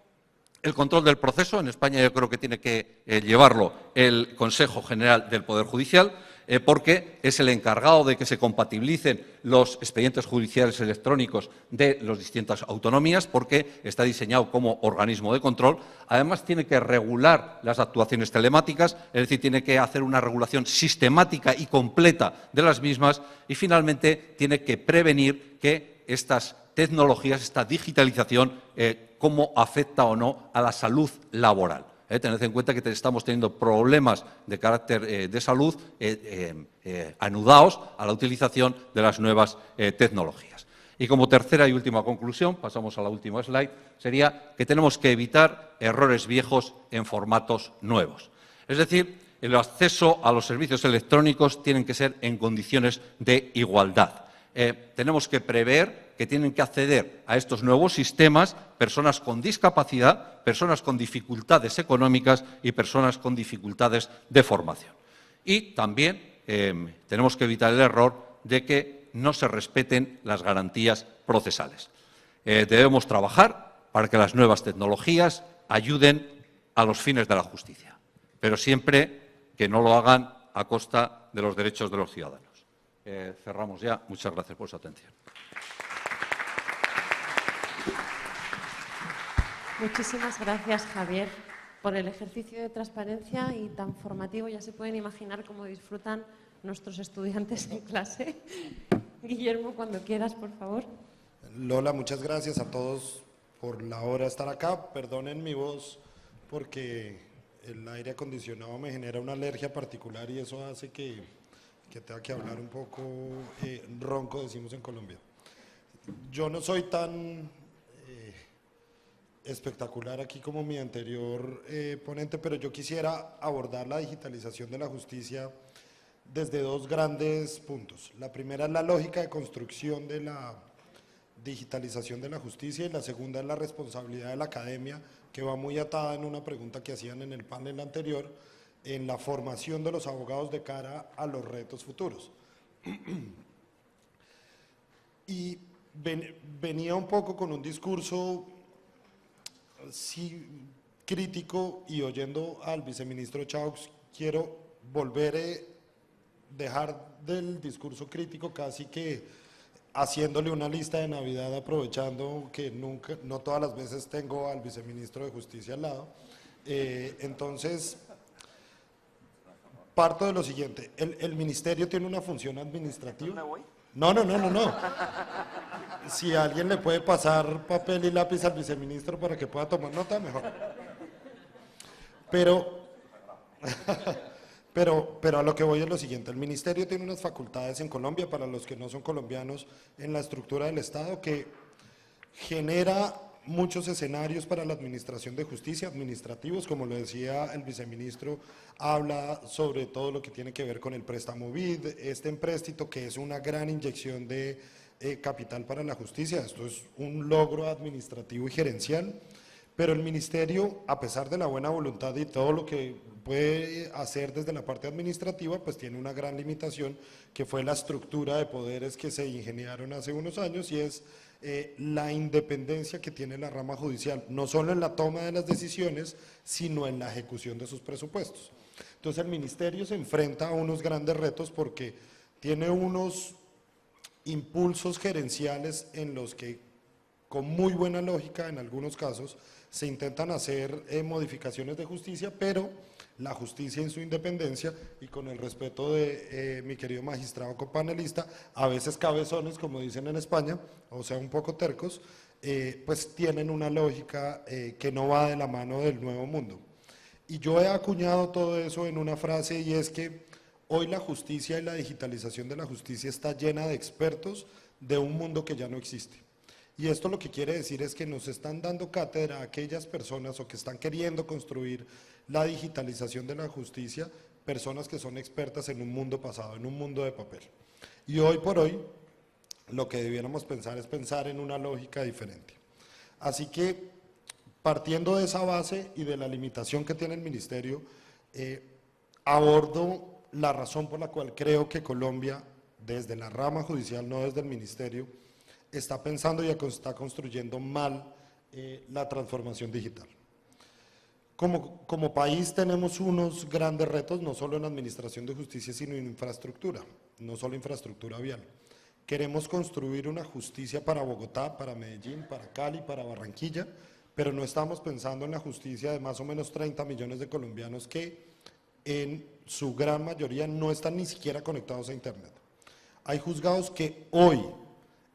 el control del proceso. En España yo creo que tiene que llevarlo el Consejo General del Poder Judicial, porque es el encargado de que se compatibilicen los expedientes judiciales electrónicos de las distintas autonomías, porque está diseñado como organismo de control. Además, tiene que regular las actuaciones telemáticas, es decir, tiene que hacer una regulación sistemática y completa de las mismas y, finalmente, tiene que prevenir que estas tecnologías, esta digitalización, cómo afecta o no a la salud laboral. Tened en cuenta que estamos teniendo problemas de carácter de salud anudados a la utilización de las nuevas tecnologías. Y como tercera y última conclusión, pasamos a la última slide, sería que tenemos que evitar errores viejos en formatos nuevos. Es decir, el acceso a los servicios electrónicos tienen que ser en condiciones de igualdad. Tenemos que prever que tienen que acceder a estos nuevos sistemas personas con discapacidad, personas con dificultades económicas y personas con dificultades de formación. Y también tenemos que evitar el error de que no se respeten las garantías procesales. Debemos trabajar para que las nuevas tecnologías ayuden a los fines de la justicia, pero siempre que no lo hagan a costa de los derechos de los ciudadanos. Cerramos ya. Muchas gracias por su atención. Muchísimas gracias, Javier, por el ejercicio de transparencia y tan formativo. Ya se pueden imaginar cómo disfrutan nuestros estudiantes en clase. Guillermo, cuando quieras, por favor. Lola, muchas gracias a todos por la hora de estar acá. Perdonen mi voz porque el aire acondicionado me genera una alergia particular y eso hace que tenga que hablar un poco ronco, decimos en Colombia. Yo no soy tan espectacular aquí como mi anterior ponente, pero yo quisiera abordar la digitalización de la justicia desde dos grandes puntos. La primera es la lógica de construcción de la digitalización de la justicia y la segunda es la responsabilidad de la academia, que va muy atada en una pregunta que hacían en el panel anterior, en la formación de los abogados de cara a los retos futuros. Y venía un poco con un discurso sí crítico y oyendo al viceministro Chaux, quiero volver a dejar del discurso crítico casi que haciéndole una lista de Navidad, aprovechando que no todas las veces tengo al viceministro de Justicia al lado. Entonces, parto de lo siguiente, ¿el ministerio tiene una función administrativa? ¿Me voy? No, no, no, no, no. Si alguien le puede pasar papel y lápiz al viceministro para que pueda tomar nota, mejor. Pero a lo que voy es lo siguiente, el ministerio tiene unas facultades en Colombia, para los que no son colombianos, en la estructura del Estado, que genera muchos escenarios para la administración de justicia, administrativos, como lo decía el viceministro, habla sobre todo lo que tiene que ver con el préstamo BID, este empréstito que es una gran inyección de capital para la justicia, esto es un logro administrativo y gerencial, pero el ministerio, a pesar de la buena voluntad y todo lo que puede hacer desde la parte administrativa, pues tiene una gran limitación, que fue la estructura de poderes que se ingeniaron hace unos años, y es la independencia que tiene la rama judicial, no solo en la toma de las decisiones, sino en la ejecución de sus presupuestos. Entonces el ministerio se enfrenta a unos grandes retos porque tiene unos impulsos gerenciales en los que, con muy buena lógica en algunos casos, se intentan hacer modificaciones de justicia, pero la justicia en su independencia, y con el respeto de mi querido magistrado copanelista, a veces cabezones, como dicen en España, o sea, un poco tercos, pues tienen una lógica que no va de la mano del nuevo mundo. Y yo he acuñado todo eso en una frase, y es que hoy la justicia y la digitalización de la justicia está llena de expertos de un mundo que ya no existe. Y esto lo que quiere decir es que nos están dando cátedra a aquellas personas o que están queriendo construir la digitalización de la justicia, personas que son expertas en un mundo pasado, en un mundo de papel. Y hoy por hoy lo que debiéramos pensar es pensar en una lógica diferente. Así que, partiendo de esa base y de la limitación que tiene el ministerio, abordo la razón por la cual creo que Colombia, desde la rama judicial, no desde el ministerio, está pensando y está construyendo mal la transformación digital. Como país tenemos unos grandes retos, no solo en administración de justicia, sino en infraestructura, no solo infraestructura vial. Queremos construir una justicia para Bogotá, para Medellín, para Cali, para Barranquilla, pero no estamos pensando en la justicia de más o menos 30 millones de colombianos que en su gran mayoría no están ni siquiera conectados a Internet. Hay juzgados que hoy,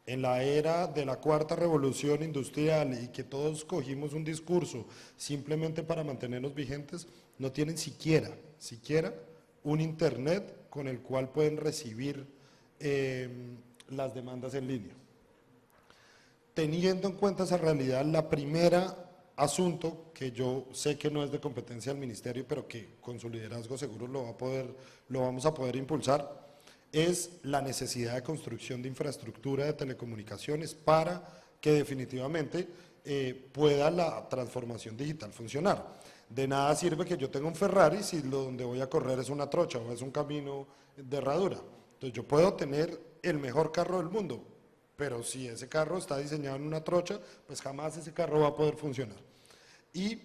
en la era de la cuarta revolución industrial, y que todos cogimos un discurso simplemente para mantenernos vigentes, no tienen siquiera un Internet con el cual pueden recibir las demandas en línea. Teniendo en cuenta esa realidad, la primera asunto, que yo sé que no es de competencia del ministerio, pero que con su liderazgo seguro lo vamos a poder impulsar, es la necesidad de construcción de infraestructura de telecomunicaciones para que definitivamente pueda la transformación digital funcionar. De nada sirve que yo tenga un Ferrari si donde voy a correr es una trocha o es un camino de herradura. Entonces yo puedo tener el mejor carro del mundo, pero si ese carro está diseñado en una trocha, pues jamás ese carro va a poder funcionar. Y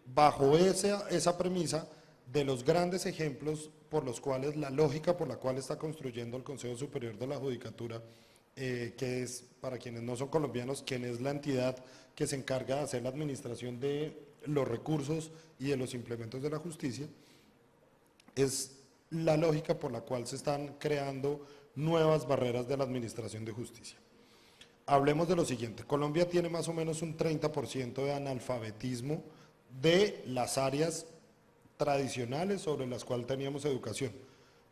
bajo esa premisa, de los grandes ejemplos por los cuales, la lógica por la cual está construyendo el Consejo Superior de la Judicatura, que es, para quienes no son colombianos, quien es la entidad que se encarga de hacer la administración de los recursos y de los implementos de la justicia, es la lógica por la cual se están creando nuevas barreras de la administración de justicia. Hablemos de lo siguiente, Colombia tiene más o menos un 30% de analfabetismo de las áreas tradicionales sobre las cuales teníamos educación: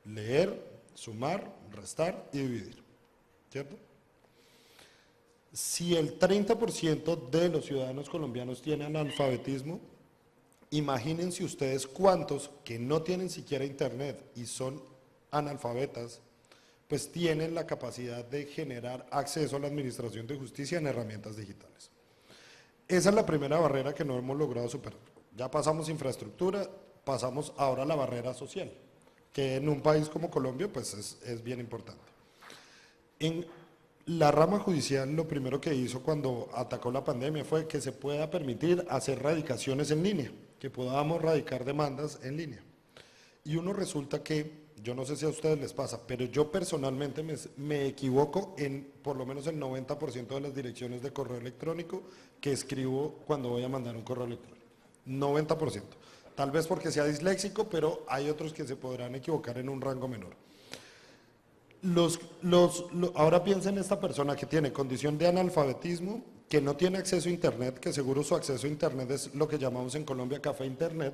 leer, sumar, restar y dividir, ¿cierto? Si el 30% de los ciudadanos colombianos tienen analfabetismo, imagínense ustedes cuántos que no tienen siquiera internet y son analfabetas, pues tienen la capacidad de generar acceso a la administración de justicia en herramientas digitales. Esa es la primera barrera que no hemos logrado superar. Ya pasamos infraestructura, pasamos ahora a la barrera social, que en un país como Colombia pues es bien importante. En la rama judicial, lo primero que hizo cuando atacó la pandemia fue que se pueda permitir hacer radicaciones en línea, que podamos radicar demandas en línea. Y uno resulta que, yo no sé si a ustedes les pasa, pero yo personalmente me equivoco en por lo menos el 90% de las direcciones de correo electrónico que escribo cuando voy a mandar un correo electrónico. 90%. tal vez porque sea disléxico, pero hay otros que se podrán equivocar en un rango menor. Ahora piensa en esta persona que tiene condición de analfabetismo, que no tiene acceso a Internet, que seguro su acceso a Internet es lo que llamamos en Colombia café Internet,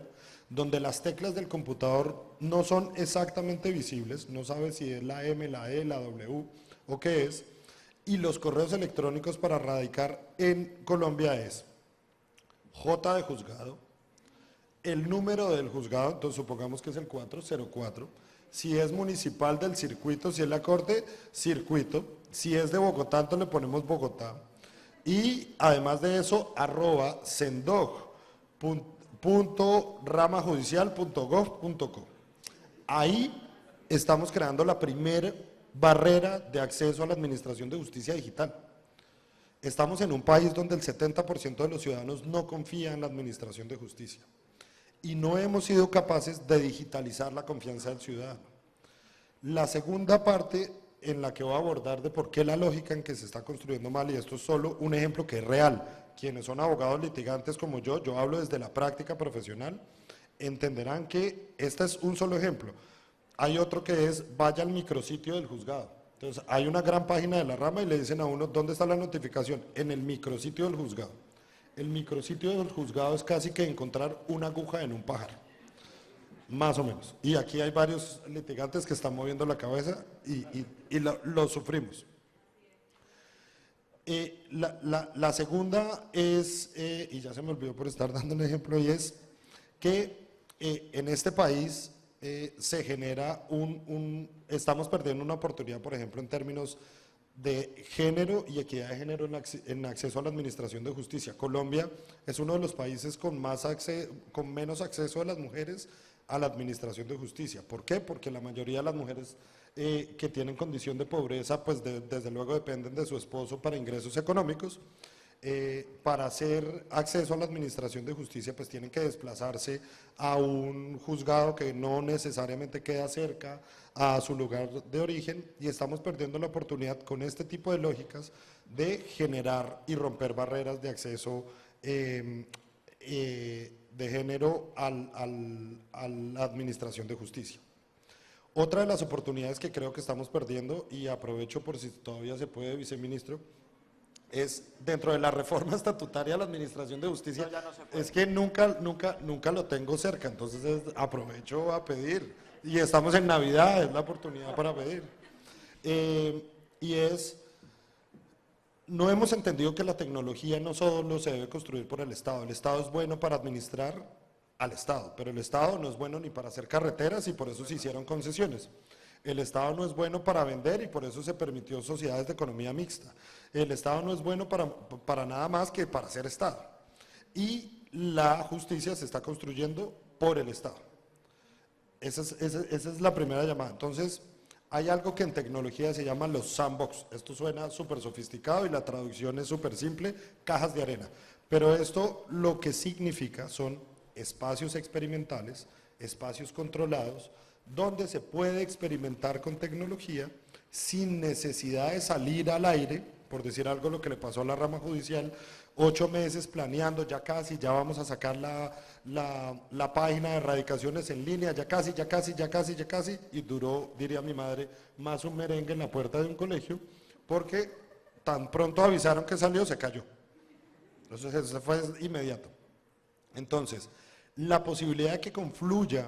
donde las teclas del computador no son exactamente visibles, no sabe si es la M, la E, la W o qué es, y los correos electrónicos para radicar en Colombia es J de juzgado, el número del juzgado, entonces supongamos que es el 404, si es municipal del circuito, si es la corte, circuito, si es de Bogotá, entonces le ponemos Bogotá, y además de eso, @sendog.ramajudicial.gov.co. Ahí estamos creando la primera barrera de acceso a la administración de justicia digital. Estamos en un país donde el 70% de los ciudadanos no confía en la administración de justicia y no hemos sido capaces de digitalizar la confianza del ciudadano. La segunda parte en la que voy a abordar de por qué la lógica en que se está construyendo mal, y esto es solo un ejemplo que es real, quienes son abogados litigantes como yo hablo desde la práctica profesional, entenderán que este es un solo ejemplo. Hay otro que es, vaya al micrositio del juzgado. Entonces, hay una gran página de la rama y le dicen a uno, ¿dónde está la notificación? En el micrositio del juzgado. El micrositio del juzgado es casi que encontrar una aguja en un pájaro, más o menos. Y aquí hay varios litigantes que están moviendo la cabeza y lo sufrimos. La segunda es, y ya se me olvidó por estar dando un ejemplo, y es que en este país se genera estamos perdiendo una oportunidad, por ejemplo, en términos de género y equidad de género en acceso a la administración de justicia. Colombia es uno de los países con menos acceso de las mujeres a la administración de justicia. ¿Por qué? Porque la mayoría de las mujeres que tienen condición de pobreza, pues desde luego dependen de su esposo para ingresos económicos. Para hacer acceso a la administración de justicia, pues tienen que desplazarse a un juzgado que no necesariamente queda cerca a su lugar de origen, y estamos perdiendo la oportunidad con este tipo de lógicas de generar y romper barreras de acceso de género a la administración de justicia. Otra de las oportunidades que creo que estamos perdiendo, y aprovecho por si todavía se puede, viceministro, es dentro de la reforma estatutaria de la administración de justicia, no es que nunca lo tengo cerca, entonces aprovecho a pedir, y estamos en Navidad, es la oportunidad para pedir, y es, no hemos entendido que la tecnología no solo se debe construir por el Estado es bueno para administrar al Estado, pero el Estado no es bueno ni para hacer carreteras y por eso se hicieron concesiones. El Estado no es bueno para vender y por eso se permitió sociedades de economía mixta. El Estado no es bueno para nada más que para ser Estado. Y la justicia se está construyendo por el Estado. Esa es la primera llamada. Entonces, hay algo que en tecnología se llama los sandbox. Esto suena súper sofisticado y la traducción es súper simple, cajas de arena. Pero esto lo que significa son espacios experimentales, espacios controlados, donde se puede experimentar con tecnología sin necesidad de salir al aire, por decir algo lo que le pasó a la rama judicial, 8 meses planeando, ya casi, ya vamos a sacar la página de erradicaciones en línea, ya casi, y duró, diría mi madre, más un merengue en la puerta de un colegio, porque tan pronto avisaron que salió, se cayó. Entonces eso fue inmediato. Entonces, la posibilidad de que confluya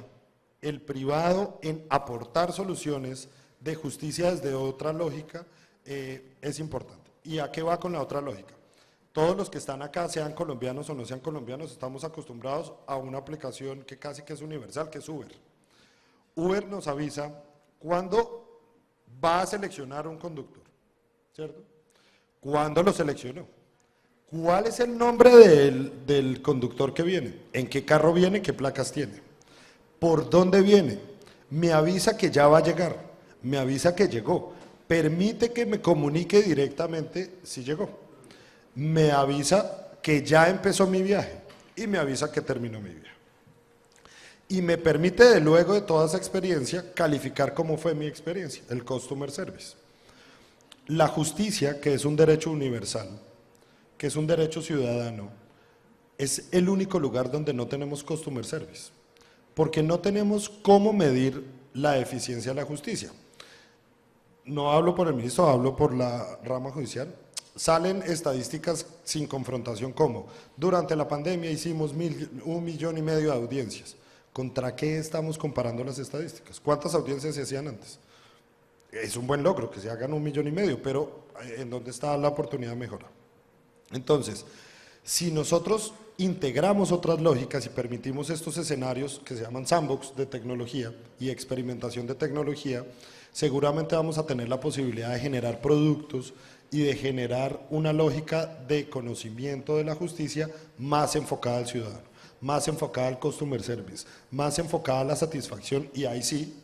el privado en aportar soluciones de justicia desde otra lógica es importante. ¿Y a qué va con la otra lógica? Todos los que están acá, sean colombianos o no sean colombianos, estamos acostumbrados a una aplicación que casi que es universal, que es Uber. Uber nos avisa cuándo va a seleccionar un conductor, ¿cierto? ¿Cuándo lo seleccionó? ¿Cuál es el nombre del conductor que viene? ¿En qué carro viene? ¿Qué placas tiene? ¿Por dónde viene? Me avisa que ya va a llegar, me avisa que llegó, permite que me comunique directamente si llegó, me avisa que ya empezó mi viaje y me avisa que terminó mi viaje. Y me permite, luego de toda esa experiencia, calificar cómo fue mi experiencia, el customer service. La justicia, que es un derecho universal, que es un derecho ciudadano, es el único lugar donde no tenemos customer service. porque no tenemos cómo medir la eficiencia de la justicia. No hablo por el ministro, hablo por la rama judicial. Salen estadísticas sin confrontación como, durante la pandemia hicimos 1,5 millones de audiencias. ¿Contra qué estamos comparando las estadísticas? ¿Cuántas audiencias se hacían antes? Es un buen logro que se hagan 1,5 millones, pero ¿en dónde está la oportunidad de mejora? Entonces, si nosotros integramos otras lógicas y permitimos estos escenarios que se llaman sandbox de tecnología y experimentación de tecnología, seguramente vamos a tener la posibilidad de generar productos y de generar una lógica de conocimiento de la justicia más enfocada al ciudadano, más enfocada al customer service, más enfocada a la satisfacción y ahí sí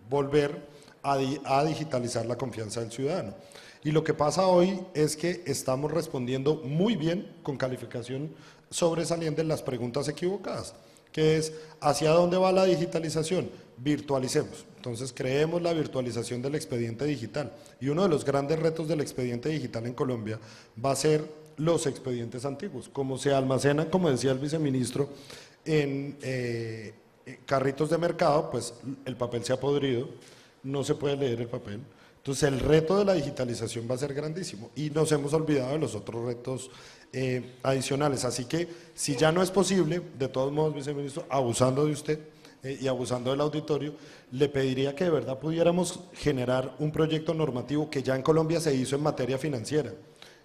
volver a digitalizar la confianza del ciudadano. Y lo que pasa hoy es que estamos respondiendo muy bien con calificación sobresaliente en las preguntas equivocadas, que es ¿hacia dónde va la digitalización? Virtualicemos. Entonces creemos la virtualización del expediente digital y uno de los grandes retos del expediente digital en Colombia va a ser los expedientes antiguos, como se almacenan, como decía el viceministro, en carritos de mercado, pues el papel se ha podrido, no se puede leer el papel. Entonces el reto de la digitalización va a ser grandísimo y nos hemos olvidado de los otros retos adicionales. Así que si ya no es posible, de todos modos, viceministro, abusando de usted y abusando del auditorio, le pediría que de verdad pudiéramos generar un proyecto normativo que ya en Colombia se hizo en materia financiera.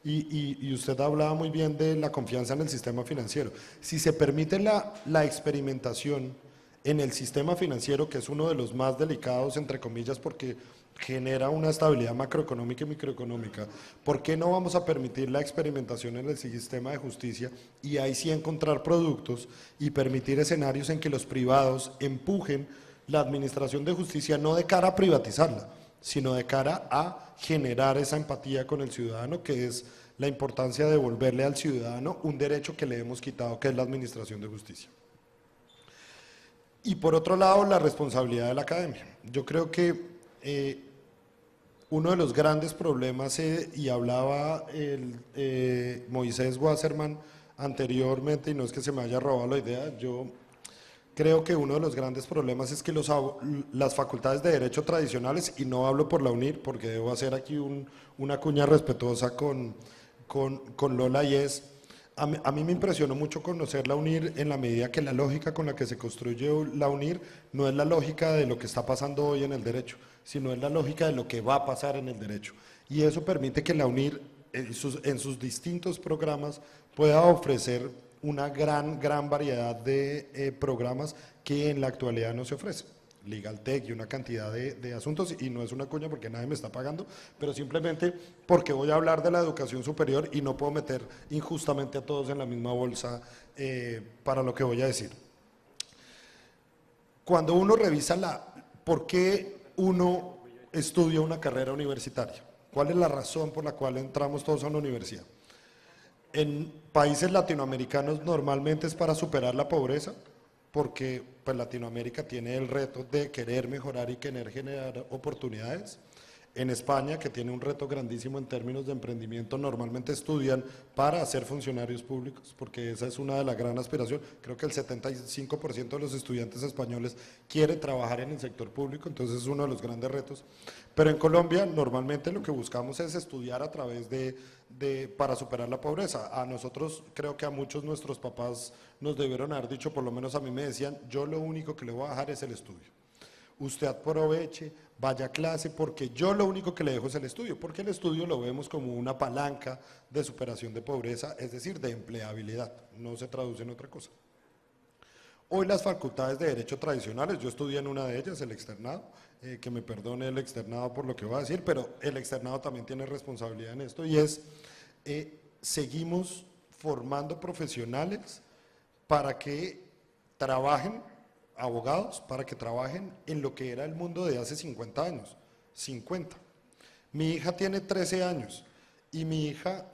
Y usted hablaba muy bien de la confianza en el sistema financiero. Si se permite la experimentación en el sistema financiero, que es uno de los más delicados, entre comillas, porque genera una estabilidad macroeconómica y microeconómica, ¿por qué no vamos a permitir la experimentación en el sistema de justicia y ahí sí encontrar productos y permitir escenarios en que los privados empujen la administración de justicia no de cara a privatizarla, sino de cara a generar esa empatía con el ciudadano, que es la importancia de devolverle al ciudadano un derecho que le hemos quitado, que es la administración de justicia? Y por otro lado, la responsabilidad de la academia. Yo creo que uno de los grandes problemas, y hablaba Moisés Wasserman anteriormente, y no es que se me haya robado la idea, yo creo que uno de los grandes problemas es que las facultades de derecho tradicionales, y no hablo por la UNIR, porque debo hacer aquí una cuña respetuosa con Lola, y es, a mí me impresionó mucho conocer la UNIR en la medida que la lógica con la que se construye la UNIR no es la lógica de lo que está pasando hoy en el derecho, sino es la lógica de lo que va a pasar en el derecho. Y eso permite que la UNIR en sus distintos programas pueda ofrecer una gran variedad de programas que en la actualidad no se ofrecen. LegalTech y una cantidad de asuntos, y no es una cuña porque nadie me está pagando, pero simplemente porque voy a hablar de la educación superior y no puedo meter injustamente a todos en la misma bolsa para lo que voy a decir. Cuando uno revisa ¿por qué uno estudia una carrera universitaria? ¿Cuál es la razón por la cual entramos todos a una universidad? En países latinoamericanos normalmente es para superar la pobreza, porque pues Latinoamérica tiene el reto de querer mejorar y querer generar oportunidades. En España, que tiene un reto grandísimo en términos de emprendimiento, normalmente estudian para ser funcionarios públicos, porque esa es una de las grandes aspiraciones. Creo que el 75% de los estudiantes españoles quiere trabajar en el sector público, entonces es uno de los grandes retos. Pero en Colombia, normalmente lo que buscamos es estudiar a través para superar la pobreza. A nosotros, creo que a muchos nuestros papás nos debieron haber dicho, por lo menos a mí me decían, yo lo único que le voy a dejar es el estudio. Usted aproveche, vaya a clase, porque yo lo único que le dejo es el estudio, porque el estudio lo vemos como una palanca de superación de pobreza, es decir, de empleabilidad, no se traduce en otra cosa. Hoy las facultades de derecho tradicionales, yo estudié en una de ellas, el externado, que me perdone el externado por lo que voy a decir, pero el externado también tiene responsabilidad en esto, y es, seguimos formando profesionales para que trabajen, abogados, para que trabajen en lo que era el mundo de hace 50 años, 50. Mi hija tiene 13 años y mi hija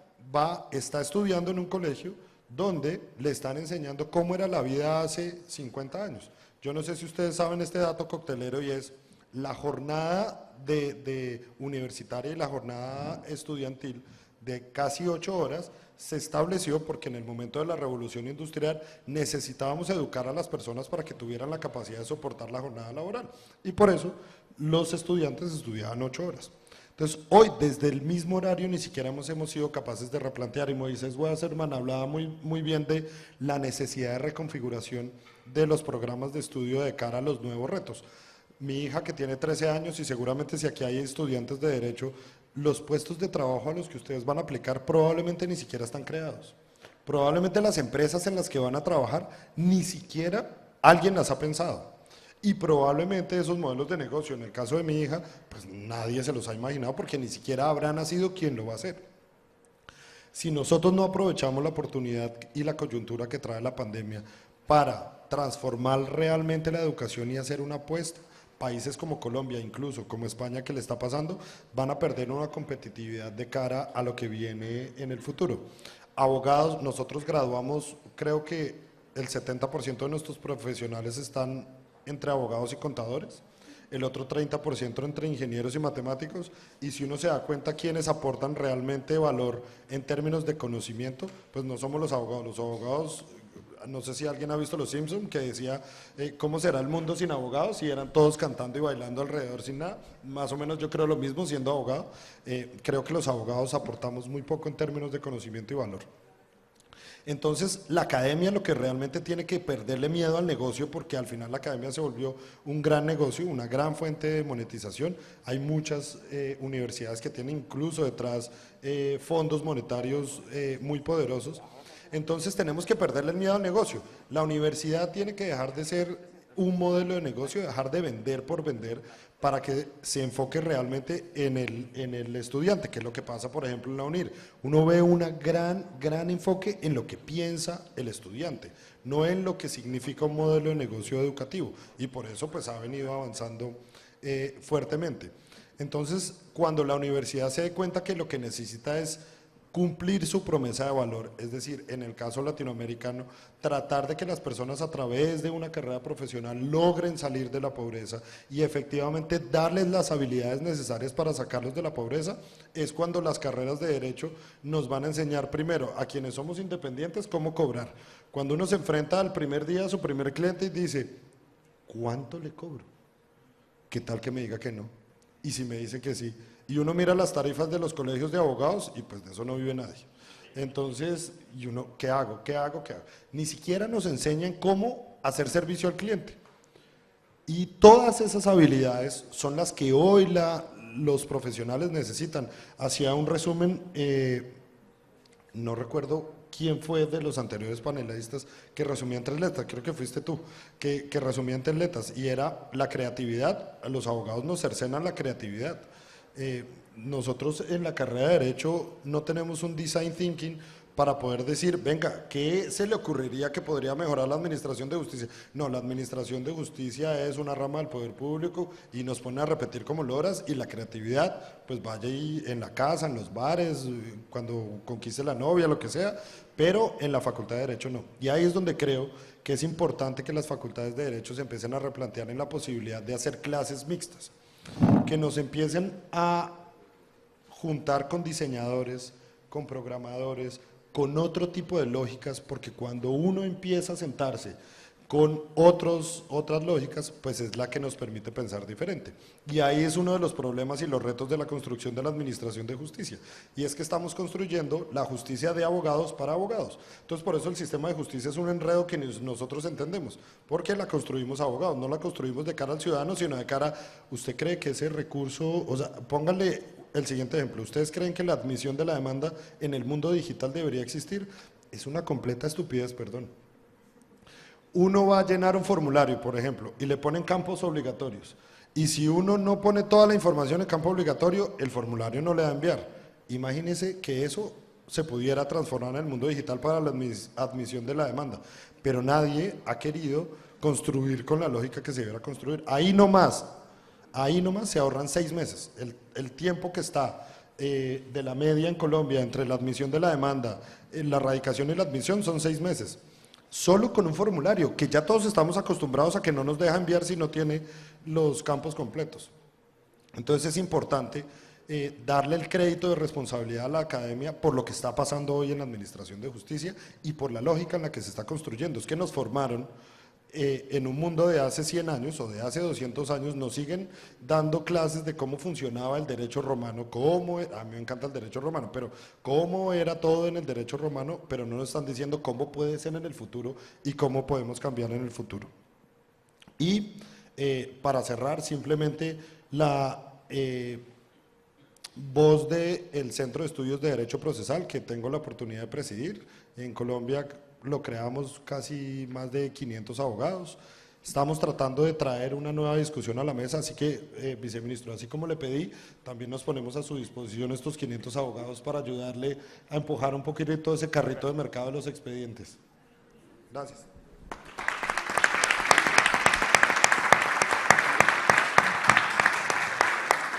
está estudiando en un colegio donde le están enseñando cómo era la vida hace 50 años. Yo no sé si ustedes saben este dato coctelero, y es la jornada de universitaria y la jornada estudiantil de casi 8 horas se estableció porque en el momento de la revolución industrial necesitábamos educar a las personas para que tuvieran la capacidad de soportar la jornada laboral. Y por eso los estudiantes estudiaban 8 horas. Entonces, hoy, desde el mismo horario, ni siquiera hemos sido capaces de replantear. Y Moisés Wasserman hablaba muy bien de la necesidad de reconfiguración de los programas de estudio de cara a los nuevos retos. Mi hija, que tiene 13 años, y seguramente si aquí hay estudiantes de Derecho, los puestos de trabajo a los que ustedes van a aplicar probablemente ni siquiera están creados. Probablemente las empresas en las que van a trabajar, ni siquiera alguien las ha pensado. Y probablemente esos modelos de negocio, en el caso de mi hija, pues nadie se los ha imaginado porque ni siquiera habrá nacido quien lo va a hacer. Si nosotros no aprovechamos la oportunidad y la coyuntura que trae la pandemia para transformar realmente la educación y hacer una apuesta, países como Colombia, incluso como España, que le está pasando, van a perder una competitividad de cara a lo que viene en el futuro. Abogados, nosotros graduamos, creo que el 70% de nuestros profesionales están entre abogados y contadores, el otro 30% entre ingenieros y matemáticos, y si uno se da cuenta quiénes aportan realmente valor en términos de conocimiento, pues no somos los abogados, no sé si alguien ha visto Los Simpson, que decía, ¿cómo será el mundo sin abogados? Si eran todos cantando y bailando alrededor sin nada. Más o menos yo creo lo mismo siendo abogado. Creo que los abogados aportamos muy poco en términos de conocimiento y valor. Entonces, la academia lo que realmente tiene que perderle miedo al negocio, porque al final la academia se volvió un gran negocio, una gran fuente de monetización. Hay muchas universidades que tienen incluso detrás fondos monetarios muy poderosos. Entonces, tenemos que perderle el miedo al negocio. La universidad tiene que dejar de ser un modelo de negocio, dejar de vender por vender, para que se enfoque realmente en el estudiante, que es lo que pasa, por ejemplo, en la UNIR. Uno ve un gran enfoque en lo que piensa el estudiante, no en lo que significa un modelo de negocio educativo, y por eso pues ha venido avanzando fuertemente. Entonces, cuando la universidad se dé cuenta que lo que necesita es cumplir su promesa de valor, es decir, en el caso latinoamericano, tratar de que las personas a través de una carrera profesional logren salir de la pobreza y efectivamente darles las habilidades necesarias para sacarlos de la pobreza, es cuando las carreras de derecho nos van a enseñar primero a quienes somos independientes cómo cobrar. Cuando uno se enfrenta al primer día a su primer cliente y dice, ¿cuánto le cobro? ¿Qué tal que me diga que no? Y si me dice que sí, y uno mira las tarifas de los colegios de abogados y pues de eso no vive nadie. Entonces, y uno, ¿qué hago? Ni siquiera nos enseñan cómo hacer servicio al cliente. Y todas esas habilidades son las que hoy los profesionales necesitan. Hacía un resumen, no recuerdo quién fue de los anteriores panelistas que resumía en 3 letras, creo que fuiste tú, que resumía en 3 letras, y era la creatividad. Los abogados nos cercenan la creatividad. Nosotros en la carrera de Derecho no tenemos un design thinking para poder decir, venga, ¿qué se le ocurriría que podría mejorar la administración de justicia? No, la administración de justicia es una rama del poder público y nos pone a repetir como loras, y la creatividad, pues vaya ahí en la casa, en los bares, cuando conquiste la novia, lo que sea, pero en la Facultad de Derecho no. Y ahí es donde creo que es importante que las facultades de Derecho se empiecen a replantear en la posibilidad de hacer clases mixtas, que nos empiecen a juntar con diseñadores, con programadores, con otro tipo de lógicas, porque cuando uno empieza a sentarse con otras lógicas, pues es la que nos permite pensar diferente. Y ahí es uno de los problemas y los retos de la construcción de la administración de justicia, y es que estamos construyendo la justicia de abogados para abogados. Entonces, por eso el sistema de justicia es un enredo que nosotros entendemos, porque la construimos abogados, no la construimos de cara al ciudadano, sino de cara, ¿usted cree que ese recurso, o sea, pónganle el siguiente ejemplo, ¿ustedes creen que la admisión de la demanda en el mundo digital debería existir? Es una completa estupidez, perdón. Uno va a llenar un formulario, por ejemplo, y le ponen campos obligatorios, y si uno no pone toda la información en campo obligatorio, el formulario no le va a enviar. Imagínense que eso se pudiera transformar en el mundo digital para la admisión de la demanda, pero nadie ha querido construir con la lógica que se debiera construir. Ahí nomás se ahorran 6 meses, el tiempo que está de la media en Colombia entre la admisión de la demanda, la radicación y la admisión son 6 meses. Solo con un formulario, que ya todos estamos acostumbrados a que no nos deja enviar si no tiene los campos completos. Entonces es importante darle el crédito de responsabilidad a la academia por lo que está pasando hoy en la Administración de Justicia y por la lógica en la que se está construyendo. Es que nos formaron en un mundo de hace 100 años o de hace 200 años, nos siguen dando clases de cómo funcionaba el derecho romano, a mí me encanta el derecho romano, pero cómo era todo en el derecho romano, pero no nos están diciendo cómo puede ser en el futuro y cómo podemos cambiar en el futuro. Y para cerrar, simplemente la voz del Centro de Estudios de Derecho Procesal, que tengo la oportunidad de presidir. En Colombia lo creamos casi más de 500 abogados. Estamos tratando de traer una nueva discusión a la mesa, así que, viceministro, así como le pedí, también nos ponemos a su disposición estos 500 abogados para ayudarle a empujar un poquito todo ese carrito de mercado de los expedientes. Gracias.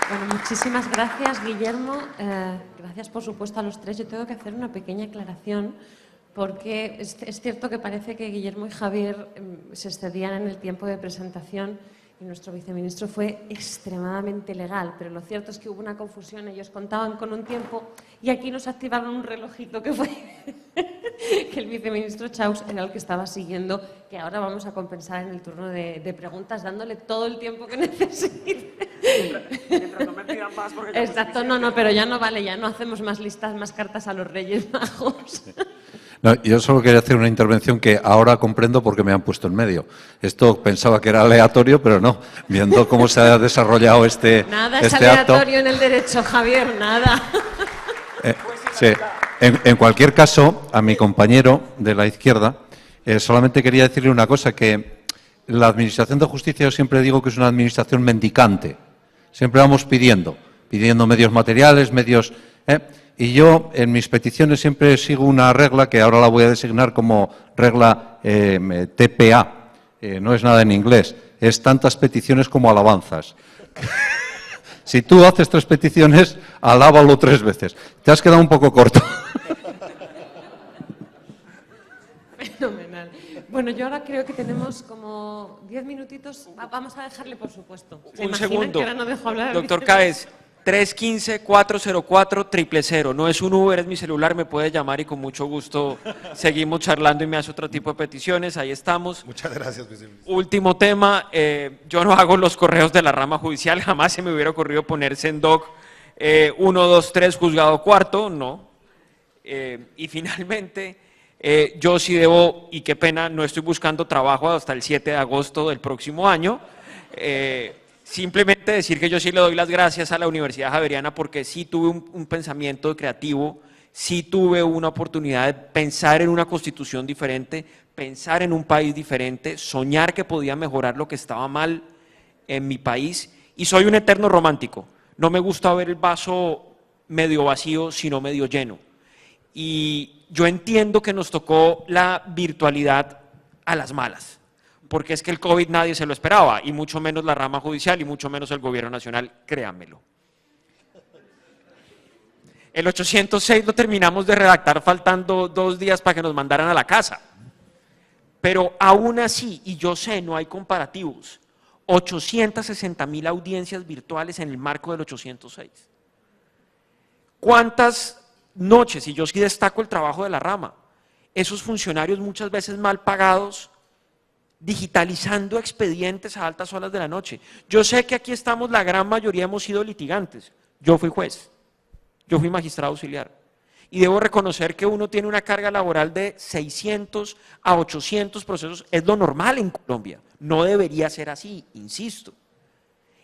Bueno, muchísimas gracias, Guillermo. Gracias, por supuesto, a los tres. Yo tengo que hacer una pequeña aclaración, porque es cierto que parece que Guillermo y Javier se excedían en el tiempo de presentación y nuestro viceministro fue extremadamente legal, pero lo cierto es que hubo una confusión, ellos contaban con un tiempo y aquí nos activaron un relojito que fue que el viceministro Chaus era el que estaba siguiendo, que ahora vamos a compensar en el turno de preguntas dándole todo el tiempo que necesite. Mientras no me pidan más porque Exacto, no, pero ya no vale, ya no hacemos más listas, más cartas a los Reyes Magos. No, yo solo quería hacer una intervención que ahora comprendo porque me han puesto en medio. Esto pensaba que era aleatorio, pero no. Viendo cómo se ha desarrollado Nada es aleatorio en el derecho, Javier, nada. Sí. En cualquier caso, a mi compañero de la izquierda, solamente quería decirle una cosa, que la Administración de Justicia yo siempre digo que es una administración mendicante. Siempre vamos pidiendo medios materiales, medios... Y yo, en mis peticiones, siempre sigo una regla que ahora la voy a designar como regla TPA. No es nada en inglés, es tantas peticiones como alabanzas. Si tú haces 3 peticiones, alábalo 3 veces. Te has quedado un poco corto. Fenomenal. Bueno, yo ahora creo que tenemos como 10 minutitos. Vamos a dejarle, por supuesto. Un segundo, que ahora no dejo hablar al doctor viceministro? Cáez, 315-404-000. No es un Uber, es mi celular, me puede llamar y con mucho gusto seguimos charlando y me hace otro tipo de peticiones. Ahí estamos. Muchas gracias, viceministro. Último tema, yo no hago los correos de la rama judicial, jamás se me hubiera ocurrido ponerse en doc 1, 2, 3, juzgado cuarto, no. Y finalmente, yo sí debo, y qué pena, no estoy buscando trabajo hasta el 7 de agosto del próximo año. Simplemente decir que yo sí le doy las gracias a la Universidad Javeriana porque sí tuve un pensamiento creativo, sí tuve una oportunidad de pensar en una constitución diferente, pensar en un país diferente, soñar que podía mejorar lo que estaba mal en mi país, y soy un eterno romántico. No me gusta ver el vaso medio vacío, sino medio lleno. Y yo entiendo que nos tocó la virtualidad a las malas, porque es que el COVID nadie se lo esperaba, y mucho menos la rama judicial y mucho menos el gobierno nacional, créanmelo. El 806 lo terminamos de redactar faltando 2 días para que nos mandaran a la casa. Pero aún así, y yo sé, no hay comparativos, 860.000 audiencias virtuales en el marco del 806. ¿Cuántas noches? Y yo sí destaco el trabajo de la rama. Esos funcionarios muchas veces mal pagados, digitalizando expedientes a altas horas de la noche. Yo sé que aquí estamos, la gran mayoría hemos sido litigantes. Yo fui juez, yo fui magistrado auxiliar. Y debo reconocer que uno tiene una carga laboral de 600 a 800 procesos, es lo normal en Colombia. No debería ser así, insisto.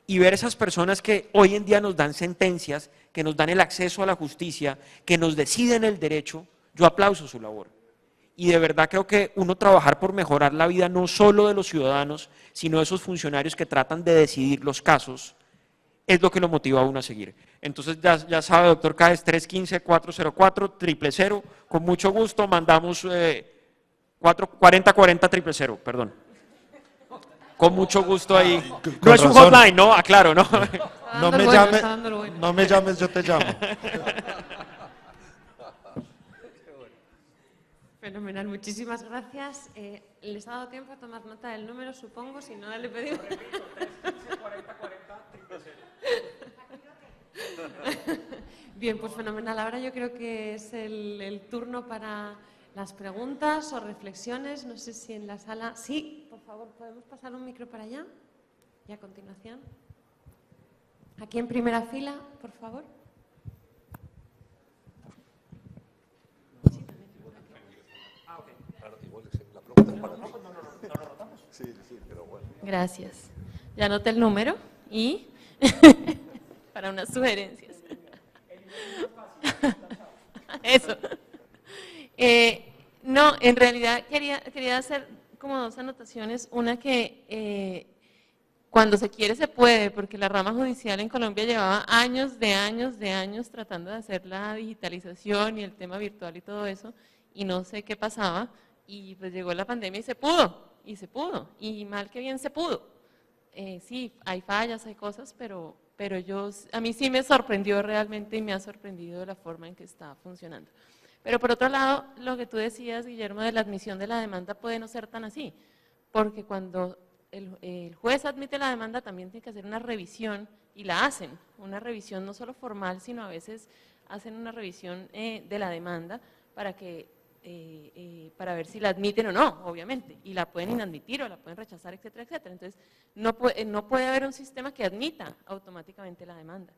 Y ver esas personas que hoy en día nos dan sentencias, que nos dan el acceso a la justicia, que nos deciden el derecho, yo aplauso su labor. Y de verdad creo que uno trabajar por mejorar la vida no solo de los ciudadanos, sino de esos funcionarios que tratan de decidir los casos, es lo que lo motiva a uno a seguir. Entonces ya sabe, doctor Cáez, 315-404-000, con mucho gusto mandamos 40-40-000, perdón. Con mucho gusto ahí. No es un hotline, ¿no? Aclaro, ¿no? No me llames, yo te llamo. Fenomenal, muchísimas gracias. ¿Les ha dado tiempo a tomar nota del número, supongo? Si no, le pedimos. Repito, 315-40-40-000. Bien, pues fenomenal. Ahora yo creo que es el turno para las preguntas o reflexiones. No sé si en la sala... Sí, por favor, ¿podemos pasar un micro para allá? Y a continuación. Aquí en primera fila, por favor. Gracias. Ya anoté el número y para unas sugerencias. Eso. No, en realidad quería hacer como dos anotaciones. Una que cuando se quiere se puede, porque la rama judicial en Colombia llevaba años tratando de hacer la digitalización y el tema virtual y todo eso, y no sé qué pasaba, y pues llegó la pandemia y se pudo, y mal que bien se pudo. Sí, hay fallas, hay cosas, pero a mí sí me sorprendió realmente y me ha sorprendido la forma en que está funcionando. Pero por otro lado, lo que tú decías, Guillermo, de la admisión de la demanda puede no ser tan así, porque cuando el juez admite la demanda también tiene que hacer una revisión, y la hacen, una revisión no solo formal, sino a veces hacen una revisión de la demanda para ver si la admiten o no, obviamente, y la pueden inadmitir o la pueden rechazar, etcétera, etcétera. Entonces, no puede haber un sistema que admita automáticamente la demanda,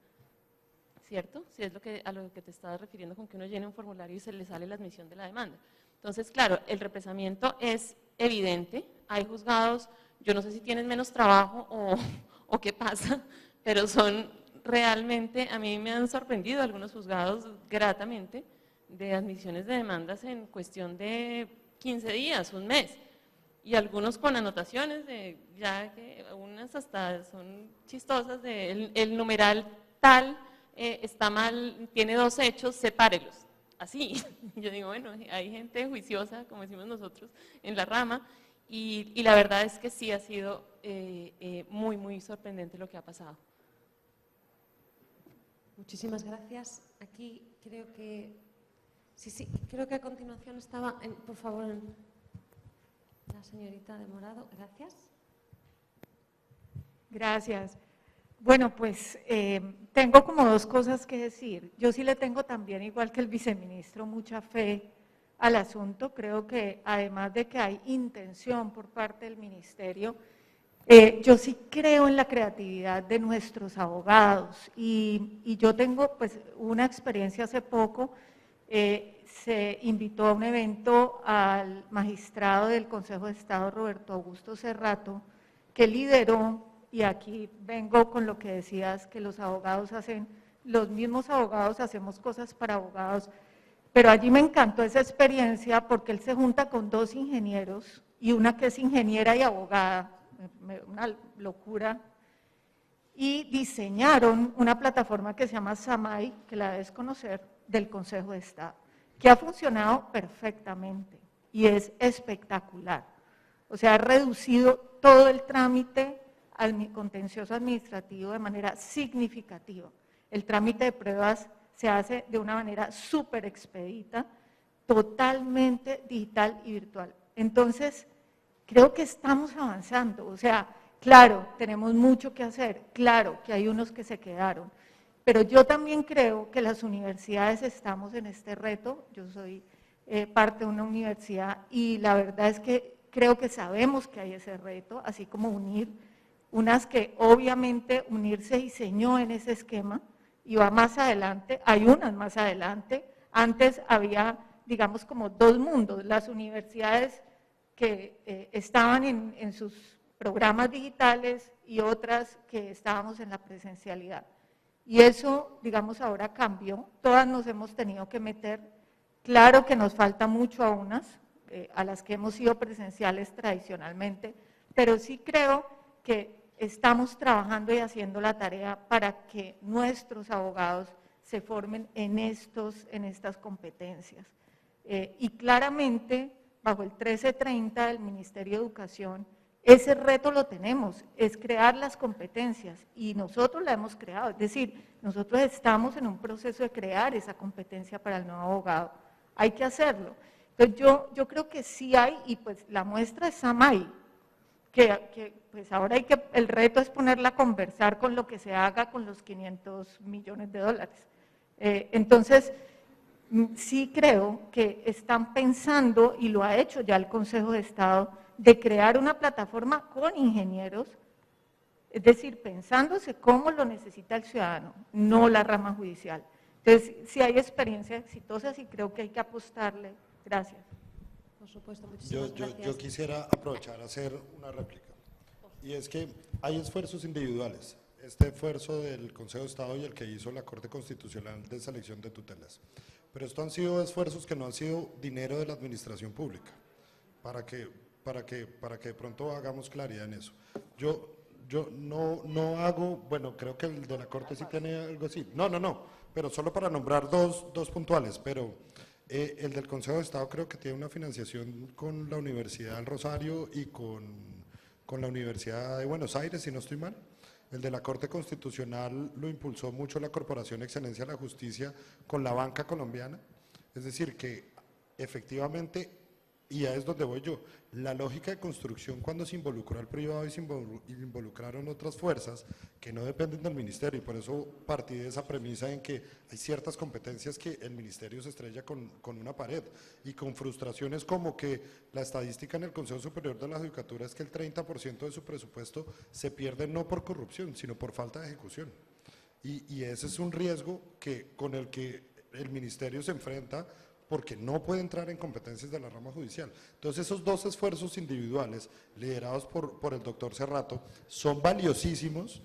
¿cierto? Si es a lo que te estabas refiriendo con que uno llene un formulario y se le sale la admisión de la demanda. Entonces, claro, el represamiento es evidente, hay juzgados, yo no sé si tienen menos trabajo o qué pasa, pero son realmente, a mí me han sorprendido algunos juzgados gratamente, de admisiones de demandas en cuestión de 15 días, un mes, y algunos con anotaciones de, ya que unas hasta son chistosas, de el numeral tal está mal, tiene 2 hechos, sepárelos, así. Yo digo, bueno, hay gente juiciosa, como decimos nosotros, en la rama, y la verdad es que sí ha sido muy, muy sorprendente lo que ha pasado. Muchísimas gracias. Aquí creo que... Sí, creo que a continuación estaba, por favor, la señorita de morado. Gracias. Gracias. Bueno, pues tengo como 2 cosas que decir. Yo sí le tengo también, igual que el viceministro, mucha fe al asunto. Creo que además de que hay intención por parte del ministerio, yo sí creo en la creatividad de nuestros abogados y yo tengo pues una experiencia hace poco. Se invitó a un evento al magistrado del Consejo de Estado, Roberto Augusto Cerrato, que lideró, y aquí vengo con lo que decías, que los abogados los mismos abogados hacemos cosas para abogados, pero allí me encantó esa experiencia porque él se junta con 2 ingenieros y una que es ingeniera y abogada, una locura, y diseñaron una plataforma que se llama Samay, que la debes conocer, del Consejo de Estado, que ha funcionado perfectamente y es espectacular. O sea, ha reducido todo el trámite al contencioso administrativo de manera significativa. El trámite de pruebas se hace de una manera súper expedita, totalmente digital y virtual. Entonces, creo que estamos avanzando. O sea, claro, tenemos mucho que hacer, claro que hay unos que se quedaron, pero yo también creo que las universidades estamos en este reto. Yo soy parte de una universidad y la verdad es que creo que sabemos que hay ese reto, así como unir unas que obviamente UNIR se diseñó en ese esquema y va más adelante, hay unas más adelante. Antes había, digamos, como 2 mundos, las universidades que estaban en sus programas digitales y otras que estábamos en la presencialidad. Y eso, digamos, ahora cambió, todas nos hemos tenido que meter, claro que nos falta mucho a unas, a las que hemos sido presenciales tradicionalmente, pero sí creo que estamos trabajando y haciendo la tarea para que nuestros abogados se formen en estas competencias. Y claramente, bajo el 1330 del Ministerio de Educación, ese reto lo tenemos, es crear las competencias y nosotros la hemos creado, es decir, nosotros estamos en un proceso de crear esa competencia para el nuevo abogado, hay que hacerlo. Entonces yo creo que sí hay, y pues la muestra es Samay, que pues ahora el reto es ponerla a conversar con lo que se haga con los $500 millones. Entonces, sí creo que están pensando, y lo ha hecho ya el Consejo de Estado, de crear una plataforma con ingenieros, es decir, pensándose cómo lo necesita el ciudadano, no la rama judicial. Entonces, sí hay experiencias exitosas y creo que hay que apostarle. Gracias. Por supuesto, muchísimas gracias. Yo quisiera aprovechar a hacer una réplica, y es que hay esfuerzos individuales. Este esfuerzo del Consejo de Estado y el que hizo la Corte Constitucional de selección de tutelas. Pero estos han sido esfuerzos que no han sido dinero de la administración pública, para que de pronto hagamos claridad en eso. Yo no hago, bueno, creo que el de la Corte sí tiene algo así. No, pero solo para nombrar dos puntuales, pero el del Consejo de Estado creo que tiene una financiación con la Universidad del Rosario y con la Universidad de Buenos Aires, si no estoy mal. El de la Corte Constitucional lo impulsó mucho la Corporación Excelencia de la Justicia con la banca colombiana. Es decir, que efectivamente, y ahí es donde voy yo, la lógica de construcción cuando se involucró al privado y se involucraron otras fuerzas que no dependen del ministerio, y por eso partí de esa premisa en que hay ciertas competencias que el ministerio se estrella con una pared, y con frustraciones como que la estadística en el Consejo Superior de la Judicatura es que el 30% de su presupuesto se pierde no por corrupción, sino por falta de ejecución. Y ese es un riesgo con el que el ministerio se enfrenta, porque no puede entrar en competencias de la rama judicial. Entonces, esos dos esfuerzos individuales, liderados por el doctor Cerrato, son valiosísimos,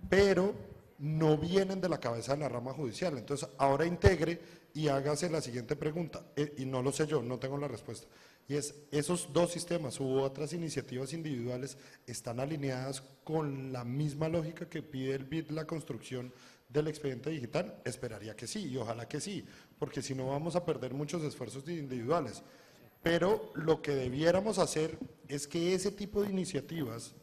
pero no vienen de la cabeza de la rama judicial. Entonces, ahora integre y hágase la siguiente pregunta, y no lo sé yo, no tengo la respuesta, y es, esos dos sistemas u otras iniciativas individuales están alineadas con la misma lógica que pide el BID, la construcción del expediente digital. Esperaría que sí, y ojalá que sí, porque si no vamos a perder muchos esfuerzos individuales. Pero lo que debiéramos hacer es que ese tipo de iniciativas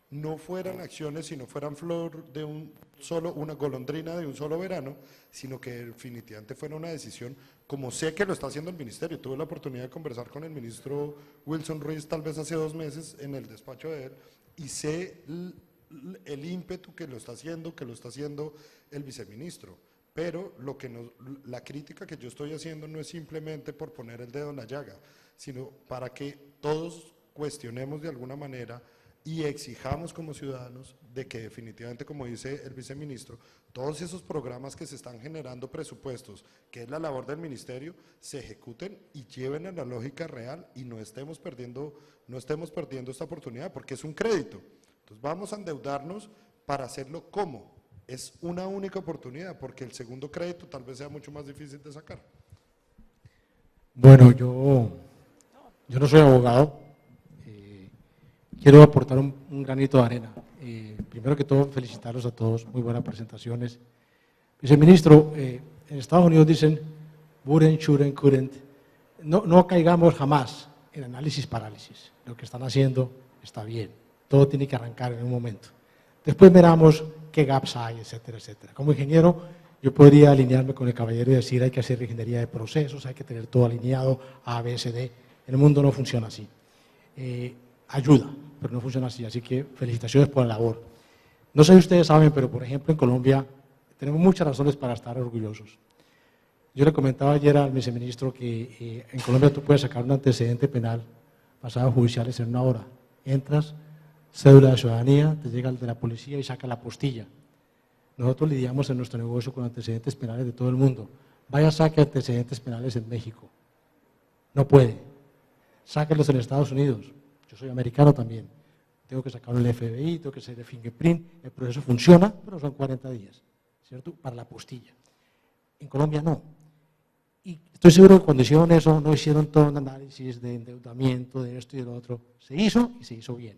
no fueran acciones, sino fueran flor de una golondrina de un solo verano, sino que definitivamente fuera una decisión, como sé que lo está haciendo el ministerio. Tuve la oportunidad de conversar con el ministro Wilson Ruiz tal vez hace 2 meses en el despacho de él, y sé el ímpetu que lo está haciendo el viceministro. Pero la crítica que yo estoy haciendo no es simplemente por poner el dedo en la llaga, sino para que todos cuestionemos de alguna manera y exijamos como ciudadanos de que definitivamente, como dice el viceministro, todos esos programas que se están generando presupuestos, que es la labor del ministerio, se ejecuten y lleven a la lógica real, y no estemos perdiendo esta oportunidad, porque es un crédito. Entonces vamos a endeudarnos para hacerlo ¿cómo? Es una única oportunidad, porque el segundo crédito tal vez sea mucho más difícil de sacar. Bueno, yo no soy abogado, quiero aportar un granito de arena. Primero que todo, felicitarlos a todos, muy buenas presentaciones. Viceministro, en Estados Unidos dicen, wouldn't, shouldn't, couldn't. No caigamos jamás en análisis parálisis. Lo que están haciendo está bien, todo tiene que arrancar en un momento. Después veremos qué gaps hay, etcétera, etcétera. Como ingeniero, yo podría alinearme con el caballero y decir hay que hacer ingeniería de procesos, hay que tener todo alineado, A, B, C, D. El mundo no funciona así. Ayuda, pero no funciona así, así que felicitaciones por la labor. No sé si ustedes saben, pero por ejemplo en Colombia tenemos muchas razones para estar orgullosos. Yo le comentaba ayer al viceministro que en Colombia tú puedes sacar un antecedente penal basado en judiciales en 1 hora. Entras, cédula de ciudadanía, te llega el de la policía y saca la apostilla. Nosotros lidiamos en nuestro negocio con antecedentes penales de todo el mundo. Vaya, saque antecedentes penales en México. No puede. Sáquenlos en Estados Unidos. Yo soy americano también. Tengo que sacarlo en el FBI, tengo que hacer el fingerprint. El proceso funciona, pero son 40 días, ¿cierto? Para la apostilla. En Colombia no. Y estoy seguro que cuando hicieron eso, no hicieron todo un análisis de endeudamiento, de esto y de lo otro. Se hizo y se hizo bien.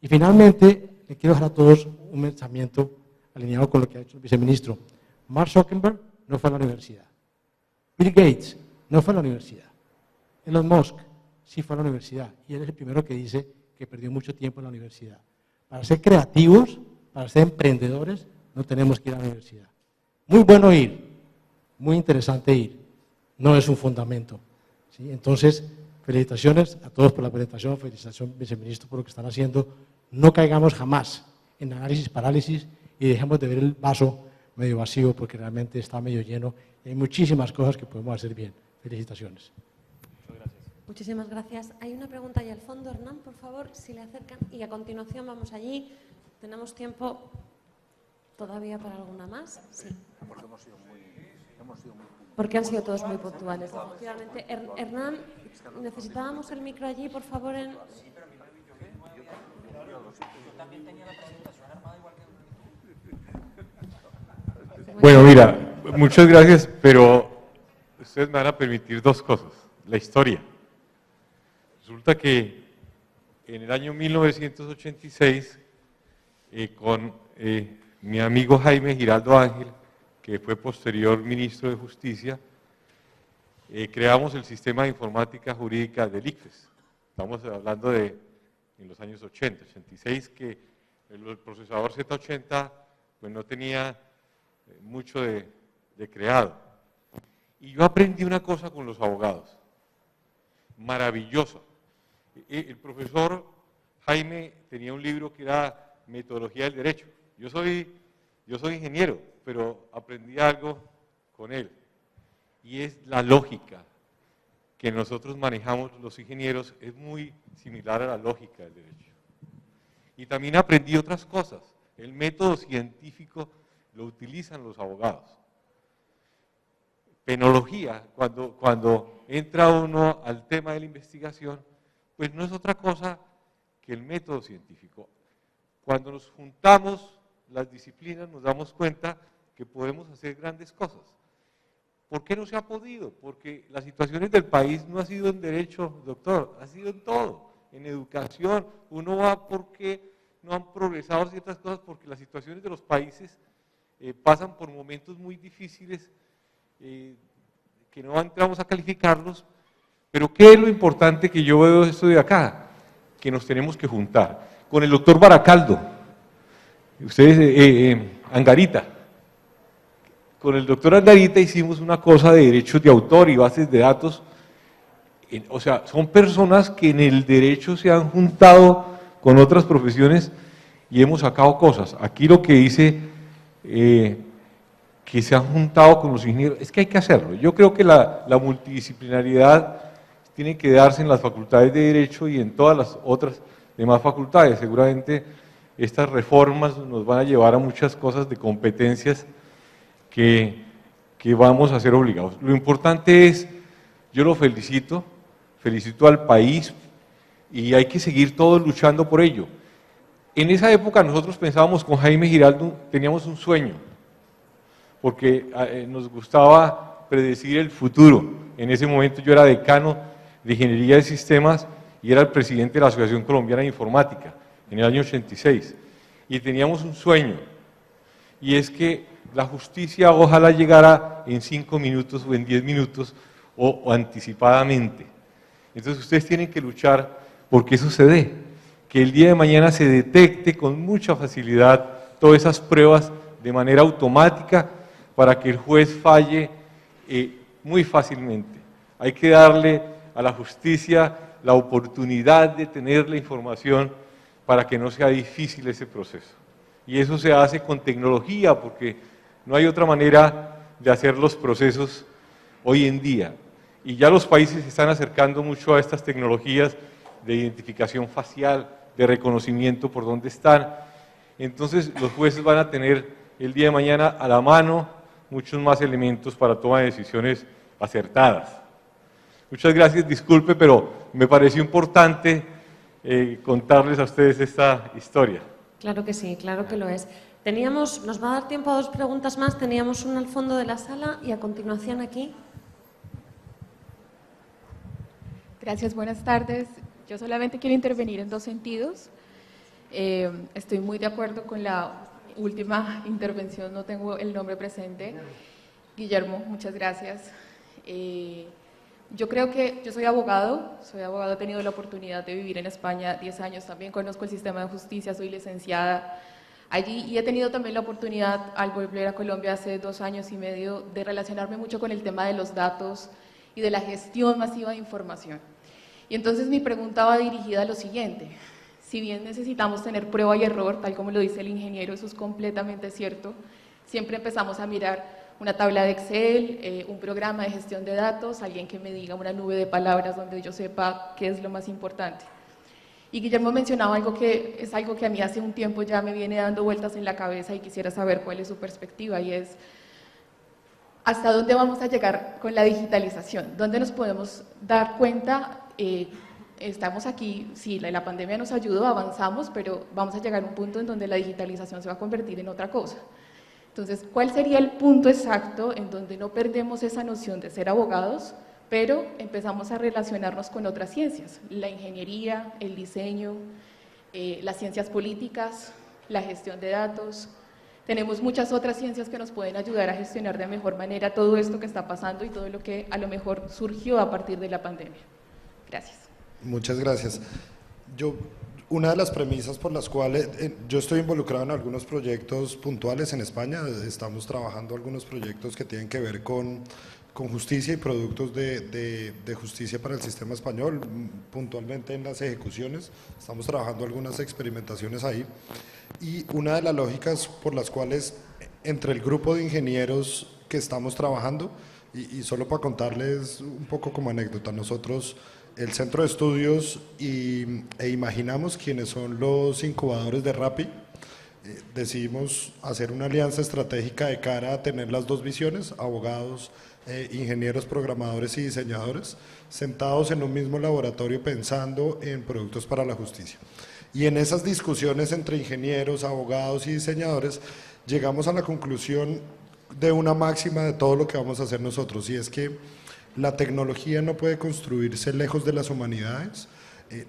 Y finalmente, le quiero dejar a todos un pensamiento alineado con lo que ha hecho el viceministro. Mark Zuckerberg no fue a la universidad. Bill Gates no fue a la universidad. Elon Musk sí fue a la universidad. Y él es el primero que dice que perdió mucho tiempo en la universidad. Para ser creativos, para ser emprendedores, no tenemos que ir a la universidad. Muy bueno ir, muy interesante ir. No es un fundamento, ¿sí? Entonces, felicitaciones a todos por la presentación, felicitaciones viceministro por lo que están haciendo. No caigamos jamás en análisis parálisis y dejemos de ver el vaso medio vacío, porque realmente está medio lleno y hay muchísimas cosas que podemos hacer bien. Felicitaciones. Muchísimas gracias. Hay una pregunta ahí al fondo. Hernán, por favor, si le acercan. Y a continuación vamos allí. ¿Tenemos tiempo todavía para alguna más? Sí. Porque han sido todos muy puntuales, efectivamente. Hernán, necesitábamos el micro allí, por favor. Bueno, mira, muchas gracias, pero ustedes me van a permitir dos cosas. La historia. Resulta que en el año 1986, con mi amigo Jaime Giraldo Ángel, que fue posterior ministro de Justicia, creamos el sistema de informática jurídica del ICFES. Estamos hablando de en los años 80, 86, que el procesador Z80 pues no tenía mucho de creado. Y yo aprendí una cosa con los abogados, maravillosa. El profesor Jaime tenía un libro que era Metodología del Derecho. Yo soy ingeniero, pero aprendí algo con él, y es la lógica que nosotros manejamos los ingenieros, es muy similar a la lógica del derecho. Y también aprendí otras cosas. El método científico lo utilizan los abogados. Penología, cuando entra uno al tema de la investigación, pues no es otra cosa que el método científico. Cuando nos juntamos las disciplinas nos damos cuenta que podemos hacer grandes cosas. ¿Por qué no se ha podido? Porque las situaciones del país no ha sido en derecho, doctor, ha sido en todo, en educación. Uno va porque no han progresado ciertas cosas, porque las situaciones de los países pasan por momentos muy difíciles que no entramos a calificarlos. Pero ¿qué es lo importante que yo veo de esto de acá? Que nos tenemos que juntar. Con el doctor Baracaldo, ustedes, Angarita, con el doctor Angarita hicimos una cosa de derechos de autor y bases de datos. O sea, son personas que en el derecho se han juntado con otras profesiones y hemos sacado cosas. Aquí lo que dice que se han juntado con los ingenieros, es que hay que hacerlo. Yo creo que la multidisciplinariedad tiene que darse en las facultades de Derecho y en todas las otras demás facultades. Seguramente estas reformas nos van a llevar a muchas cosas de competencias que vamos a ser obligados. Lo importante es, yo lo felicito al país y hay que seguir todos luchando por ello. En esa época nosotros pensábamos con Jaime Giraldo, teníamos un sueño, porque nos gustaba predecir el futuro. En ese momento yo era decano de Ingeniería de Sistemas y era el presidente de la Asociación Colombiana de Informática en el año 86. Y teníamos un sueño, y es que la justicia ojalá llegara en 5 minutos o en 10 minutos o anticipadamente. Entonces ustedes tienen que luchar porque eso se dé, que el día de mañana se detecte con mucha facilidad todas esas pruebas de manera automática para que el juez falle muy fácilmente. Hay que darle a la justicia la oportunidad de tener la información para que no sea difícil ese proceso. Y eso se hace con tecnología, porque no hay otra manera de hacer los procesos hoy en día. Y ya los países se están acercando mucho a estas tecnologías de identificación facial, de reconocimiento por dónde están. Entonces los jueces van a tener el día de mañana a la mano muchos más elementos para toma de decisiones acertadas. Muchas gracias, disculpe, pero me pareció importante contarles a ustedes esta historia. Claro que sí, claro que lo es. Nos va a dar tiempo a 2 preguntas más. Teníamos una al fondo de la sala y a continuación aquí. Gracias, buenas tardes. Yo solamente quiero intervenir en 2 sentidos. Estoy muy de acuerdo con la última intervención, no tengo el nombre presente. Guillermo, muchas gracias. Yo creo que yo soy abogado, he tenido la oportunidad de vivir en España 10 años, también conozco el sistema de justicia, soy licenciada allí y he tenido también la oportunidad, al volver a Colombia hace 2 años y medio, de relacionarme mucho con el tema de los datos y de la gestión masiva de información. Y entonces mi pregunta va dirigida a lo siguiente: si bien necesitamos tener prueba y error, tal como lo dice el ingeniero, eso es completamente cierto, Siempre empezamos a mirar una tabla de Excel, un programa de gestión de datos, alguien que me diga una nube de palabras donde yo sepa qué es lo más importante. Y Guillermo mencionaba algo que es algo que a mí hace un tiempo ya me viene dando vueltas en la cabeza y quisiera saber cuál es su perspectiva, y es ¿hasta dónde vamos a llegar con la digitalización? ¿Dónde nos podemos dar cuenta? Estamos aquí, sí, la pandemia nos ayudó, avanzamos, pero vamos a llegar a un punto en donde la digitalización se va a convertir en otra cosa. Entonces, ¿cuál sería el punto exacto en donde no perdemos esa noción de ser abogados, pero empezamos a relacionarnos con otras ciencias? La ingeniería, el diseño, las ciencias políticas, la gestión de datos. Tenemos muchas otras ciencias que nos pueden ayudar a gestionar de mejor manera todo esto que está pasando y todo lo que a lo mejor surgió a partir de la pandemia. Gracias. Muchas gracias. Una de las premisas por las cuales yo estoy involucrado en algunos proyectos puntuales en España, estamos trabajando algunos proyectos que tienen que ver con justicia y productos de justicia para el sistema español, puntualmente en las ejecuciones, estamos trabajando algunas experimentaciones ahí, y una de las lógicas por las cuales entre el grupo de ingenieros que estamos trabajando, y solo para contarles un poco como anécdota, nosotros, el Centro de Estudios e Imaginamos, quienes son los incubadores de Rappi, decidimos hacer una alianza estratégica de cara a tener las dos visiones, abogados, ingenieros, programadores y diseñadores, sentados en un mismo laboratorio pensando en productos para la justicia. Y en esas discusiones entre ingenieros, abogados y diseñadores, llegamos a la conclusión de una máxima de todo lo que vamos a hacer nosotros, y es que la tecnología no puede construirse lejos de las humanidades.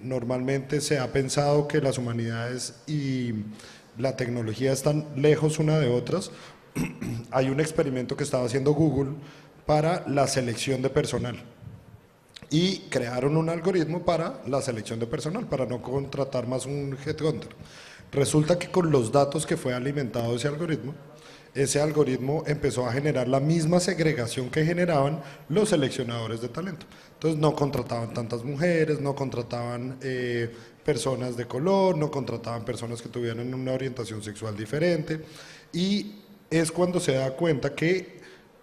Normalmente se ha pensado que las humanidades y la tecnología están lejos una de otras. Hay un experimento que estaba haciendo Google para la selección de personal y crearon un algoritmo para la selección de personal, para no contratar más un headhunter. Resulta que con los datos que fue alimentado ese algoritmo empezó a generar la misma segregación que generaban los seleccionadores de talento. Entonces no contrataban tantas mujeres, no contrataban personas de color, no contrataban personas que tuvieran una orientación sexual diferente, y es cuando se da cuenta que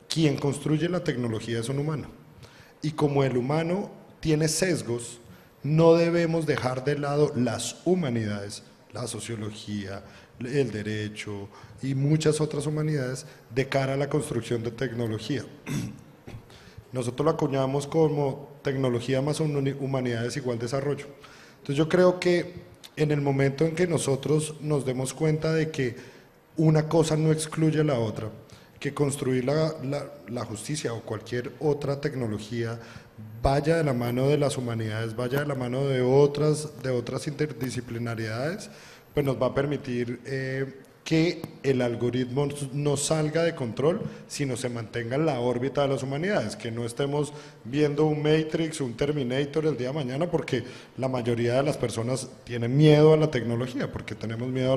quien construye la tecnología es un humano. Y como el humano tiene sesgos, no debemos dejar de lado las humanidades, la sociología, el derecho y muchas otras humanidades de cara a la construcción de tecnología. Nosotros lo acuñamos como tecnología más humanidades igual desarrollo. Entonces yo creo que en el momento en que nosotros nos demos cuenta de que una cosa no excluye a la otra, que construir la justicia o cualquier otra tecnología vaya de la mano de las humanidades, vaya de la mano de otras interdisciplinariedades, pues nos va a permitir que el algoritmo no salga de control, sino se mantenga en la órbita de las humanidades, que no estemos viendo un Matrix, un Terminator el día de mañana, porque la mayoría de las personas tienen miedo a la tecnología, porque tenemos miedo a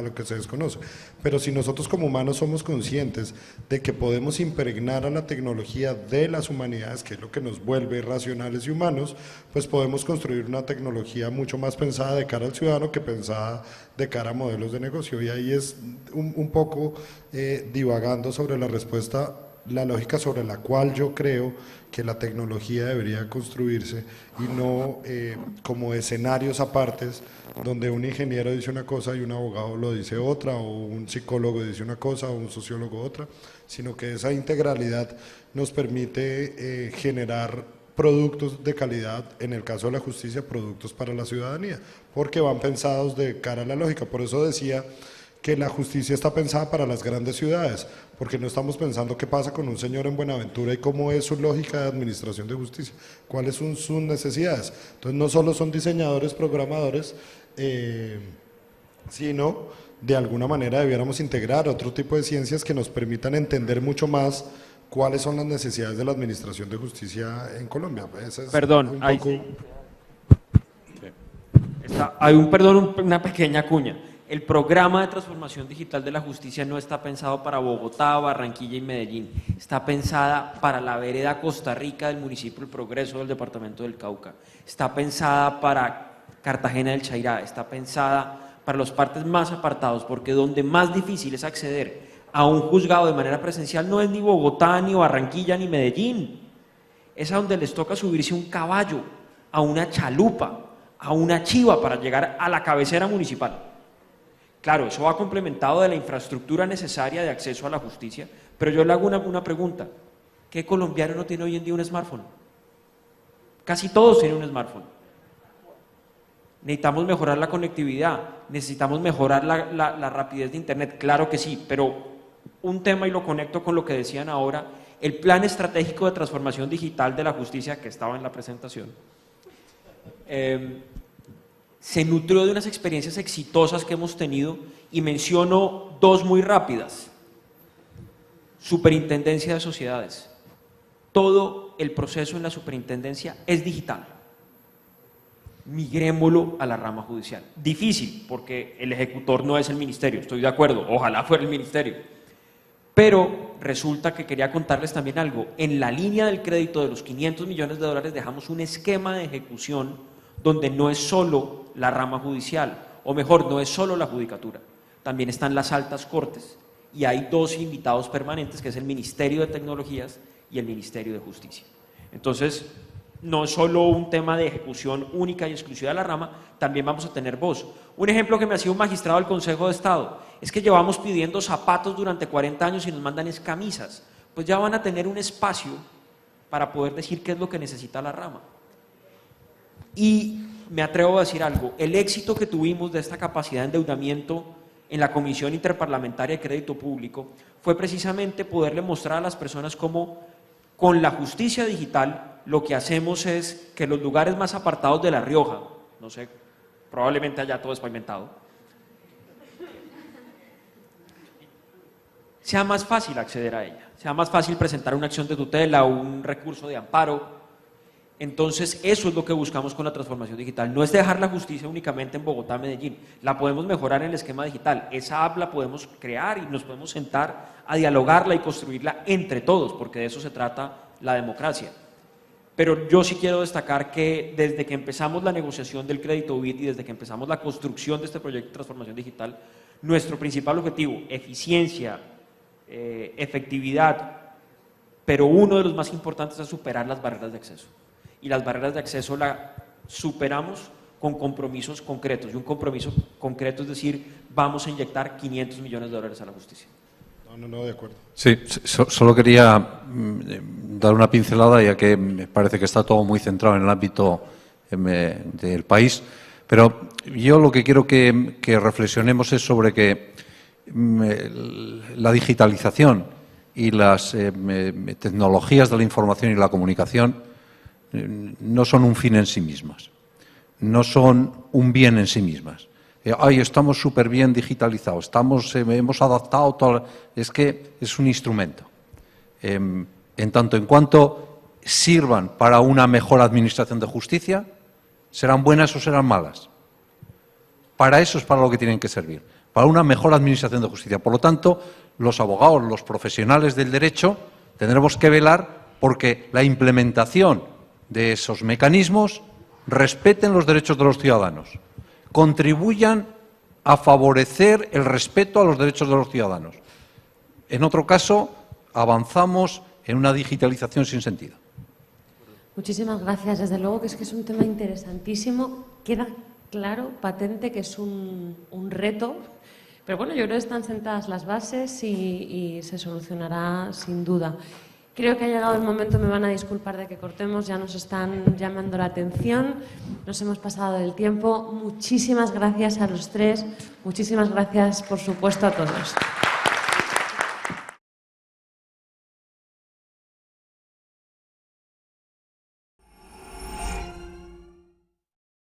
lo que se desconoce. Pero si nosotros como humanos somos conscientes de que podemos impregnar a la tecnología de las humanidades, que es lo que nos vuelve racionales y humanos, pues podemos construir una tecnología mucho más pensada de cara al ciudadano que pensada de cara a modelos de negocio. Y ahí es un poco divagando sobre la respuesta, la lógica sobre la cual yo creo que la tecnología debería construirse, y no como escenarios apartes donde un ingeniero dice una cosa y un abogado lo dice otra, o un psicólogo dice una cosa o un sociólogo otra, sino que esa integralidad nos permite generar productos de calidad, en el caso de la justicia, productos para la ciudadanía, porque van pensados de cara a la lógica. Por eso decía que la justicia está pensada para las grandes ciudades, porque no estamos pensando qué pasa con un señor en Buenaventura y cómo es su lógica de administración de justicia, cuáles son sus necesidades. Entonces no solo son diseñadores, programadores, sino de alguna manera debiéramos integrar otro tipo de ciencias que nos permitan entender mucho más cuáles son las necesidades de la administración de justicia en Colombia. Perdón, una pequeña cuña. El programa de transformación digital de la justicia no está pensado para Bogotá, Barranquilla y Medellín. Está pensada para la vereda Costa Rica del municipio El Progreso del departamento del Cauca. Está pensada para Cartagena del Chairá. Está pensada para los partes más apartados, porque donde más difícil es acceder a un juzgado de manera presencial no es ni Bogotá, ni Barranquilla, ni Medellín. Es a donde les toca subirse un caballo, a una chalupa, a una chiva para llegar a la cabecera municipal. Claro, eso va complementado de la infraestructura necesaria de acceso a la justicia, pero yo le hago una pregunta. ¿Qué colombiano no tiene hoy en día un smartphone? Casi todos tienen un smartphone. Necesitamos mejorar la conectividad, necesitamos mejorar la rapidez de internet, claro que sí, pero un tema, y lo conecto con lo que decían ahora, el plan estratégico de transformación digital de la justicia que estaba en la presentación, se nutrió de unas experiencias exitosas que hemos tenido y menciono dos muy rápidas. Superintendencia de Sociedades. Todo el proceso en la superintendencia es digital. Migrémoslo a la rama judicial. Difícil, porque el ejecutor no es el ministerio, estoy de acuerdo, ojalá fuera el ministerio. Pero resulta que quería contarles también algo. En la línea del crédito de los 500 millones de dólares dejamos un esquema de ejecución donde no es solo la rama judicial, o mejor, no es solo la judicatura, también están las altas cortes, y hay dos invitados permanentes, que es el Ministerio de Tecnologías y el Ministerio de Justicia. Entonces, no es solo un tema de ejecución única y exclusiva de la rama, también vamos a tener voz. Un ejemplo que me ha sido un magistrado del Consejo de Estado, es que llevamos pidiendo zapatos durante 40 años y nos mandan es camisas, pues ya van a tener un espacio para poder decir qué es lo que necesita la rama. Y me atrevo a decir algo, el éxito que tuvimos de esta capacidad de endeudamiento en la Comisión Interparlamentaria de Crédito Público fue precisamente poderle mostrar a las personas cómo con la justicia digital lo que hacemos es que los lugares más apartados de La Rioja, no sé, probablemente allá todo es pavimentado, sea más fácil acceder a ella, sea más fácil presentar una acción de tutela o un recurso de amparo. Entonces, eso es lo que buscamos con la transformación digital. No es dejar la justicia únicamente en Bogotá, Medellín. La podemos mejorar en el esquema digital. Esa app la podemos crear y nos podemos sentar a dialogarla y construirla entre todos, porque de eso se trata la democracia. Pero yo sí quiero destacar que desde que empezamos la negociación del crédito BID y desde que empezamos la construcción de este proyecto de transformación digital, nuestro principal objetivo, eficiencia, efectividad, pero uno de los más importantes es superar las barreras de acceso. Y las barreras de acceso la superamos con compromisos concretos. Y un compromiso concreto es decir, vamos a inyectar 500 millones de dólares a la justicia. No, de acuerdo. Sí, solo quería dar una pincelada, ya que me parece que está todo muy centrado en el ámbito del país. Pero yo lo que quiero que reflexionemos es sobre que la digitalización y las tecnologías de la información y la comunicación no son un fin en sí mismas, no son un bien en sí mismas. Estamos súper bien digitalizados, hemos adaptado todo. Es que es un instrumento. En tanto en cuanto sirvan para una mejor administración de justicia, serán buenas o serán malas. Para eso es para lo que tienen que servir, para una mejor administración de justicia. Por lo tanto, los abogados, los profesionales del derecho, tendremos que velar porque la implementación de esos mecanismos respeten los derechos de los ciudadanos, contribuyan a favorecer el respeto a los derechos de los ciudadanos. En otro caso, avanzamos en una digitalización sin sentido. Muchísimas gracias. Desde luego que es un tema interesantísimo. Queda claro, patente, que es un reto, pero bueno, yo creo que están sentadas las bases y se solucionará sin duda. Creo que ha llegado el momento, me van a disculpar de que cortemos, ya nos están llamando la atención, nos hemos pasado del tiempo. Muchísimas gracias a los tres, muchísimas gracias, por supuesto, a todos.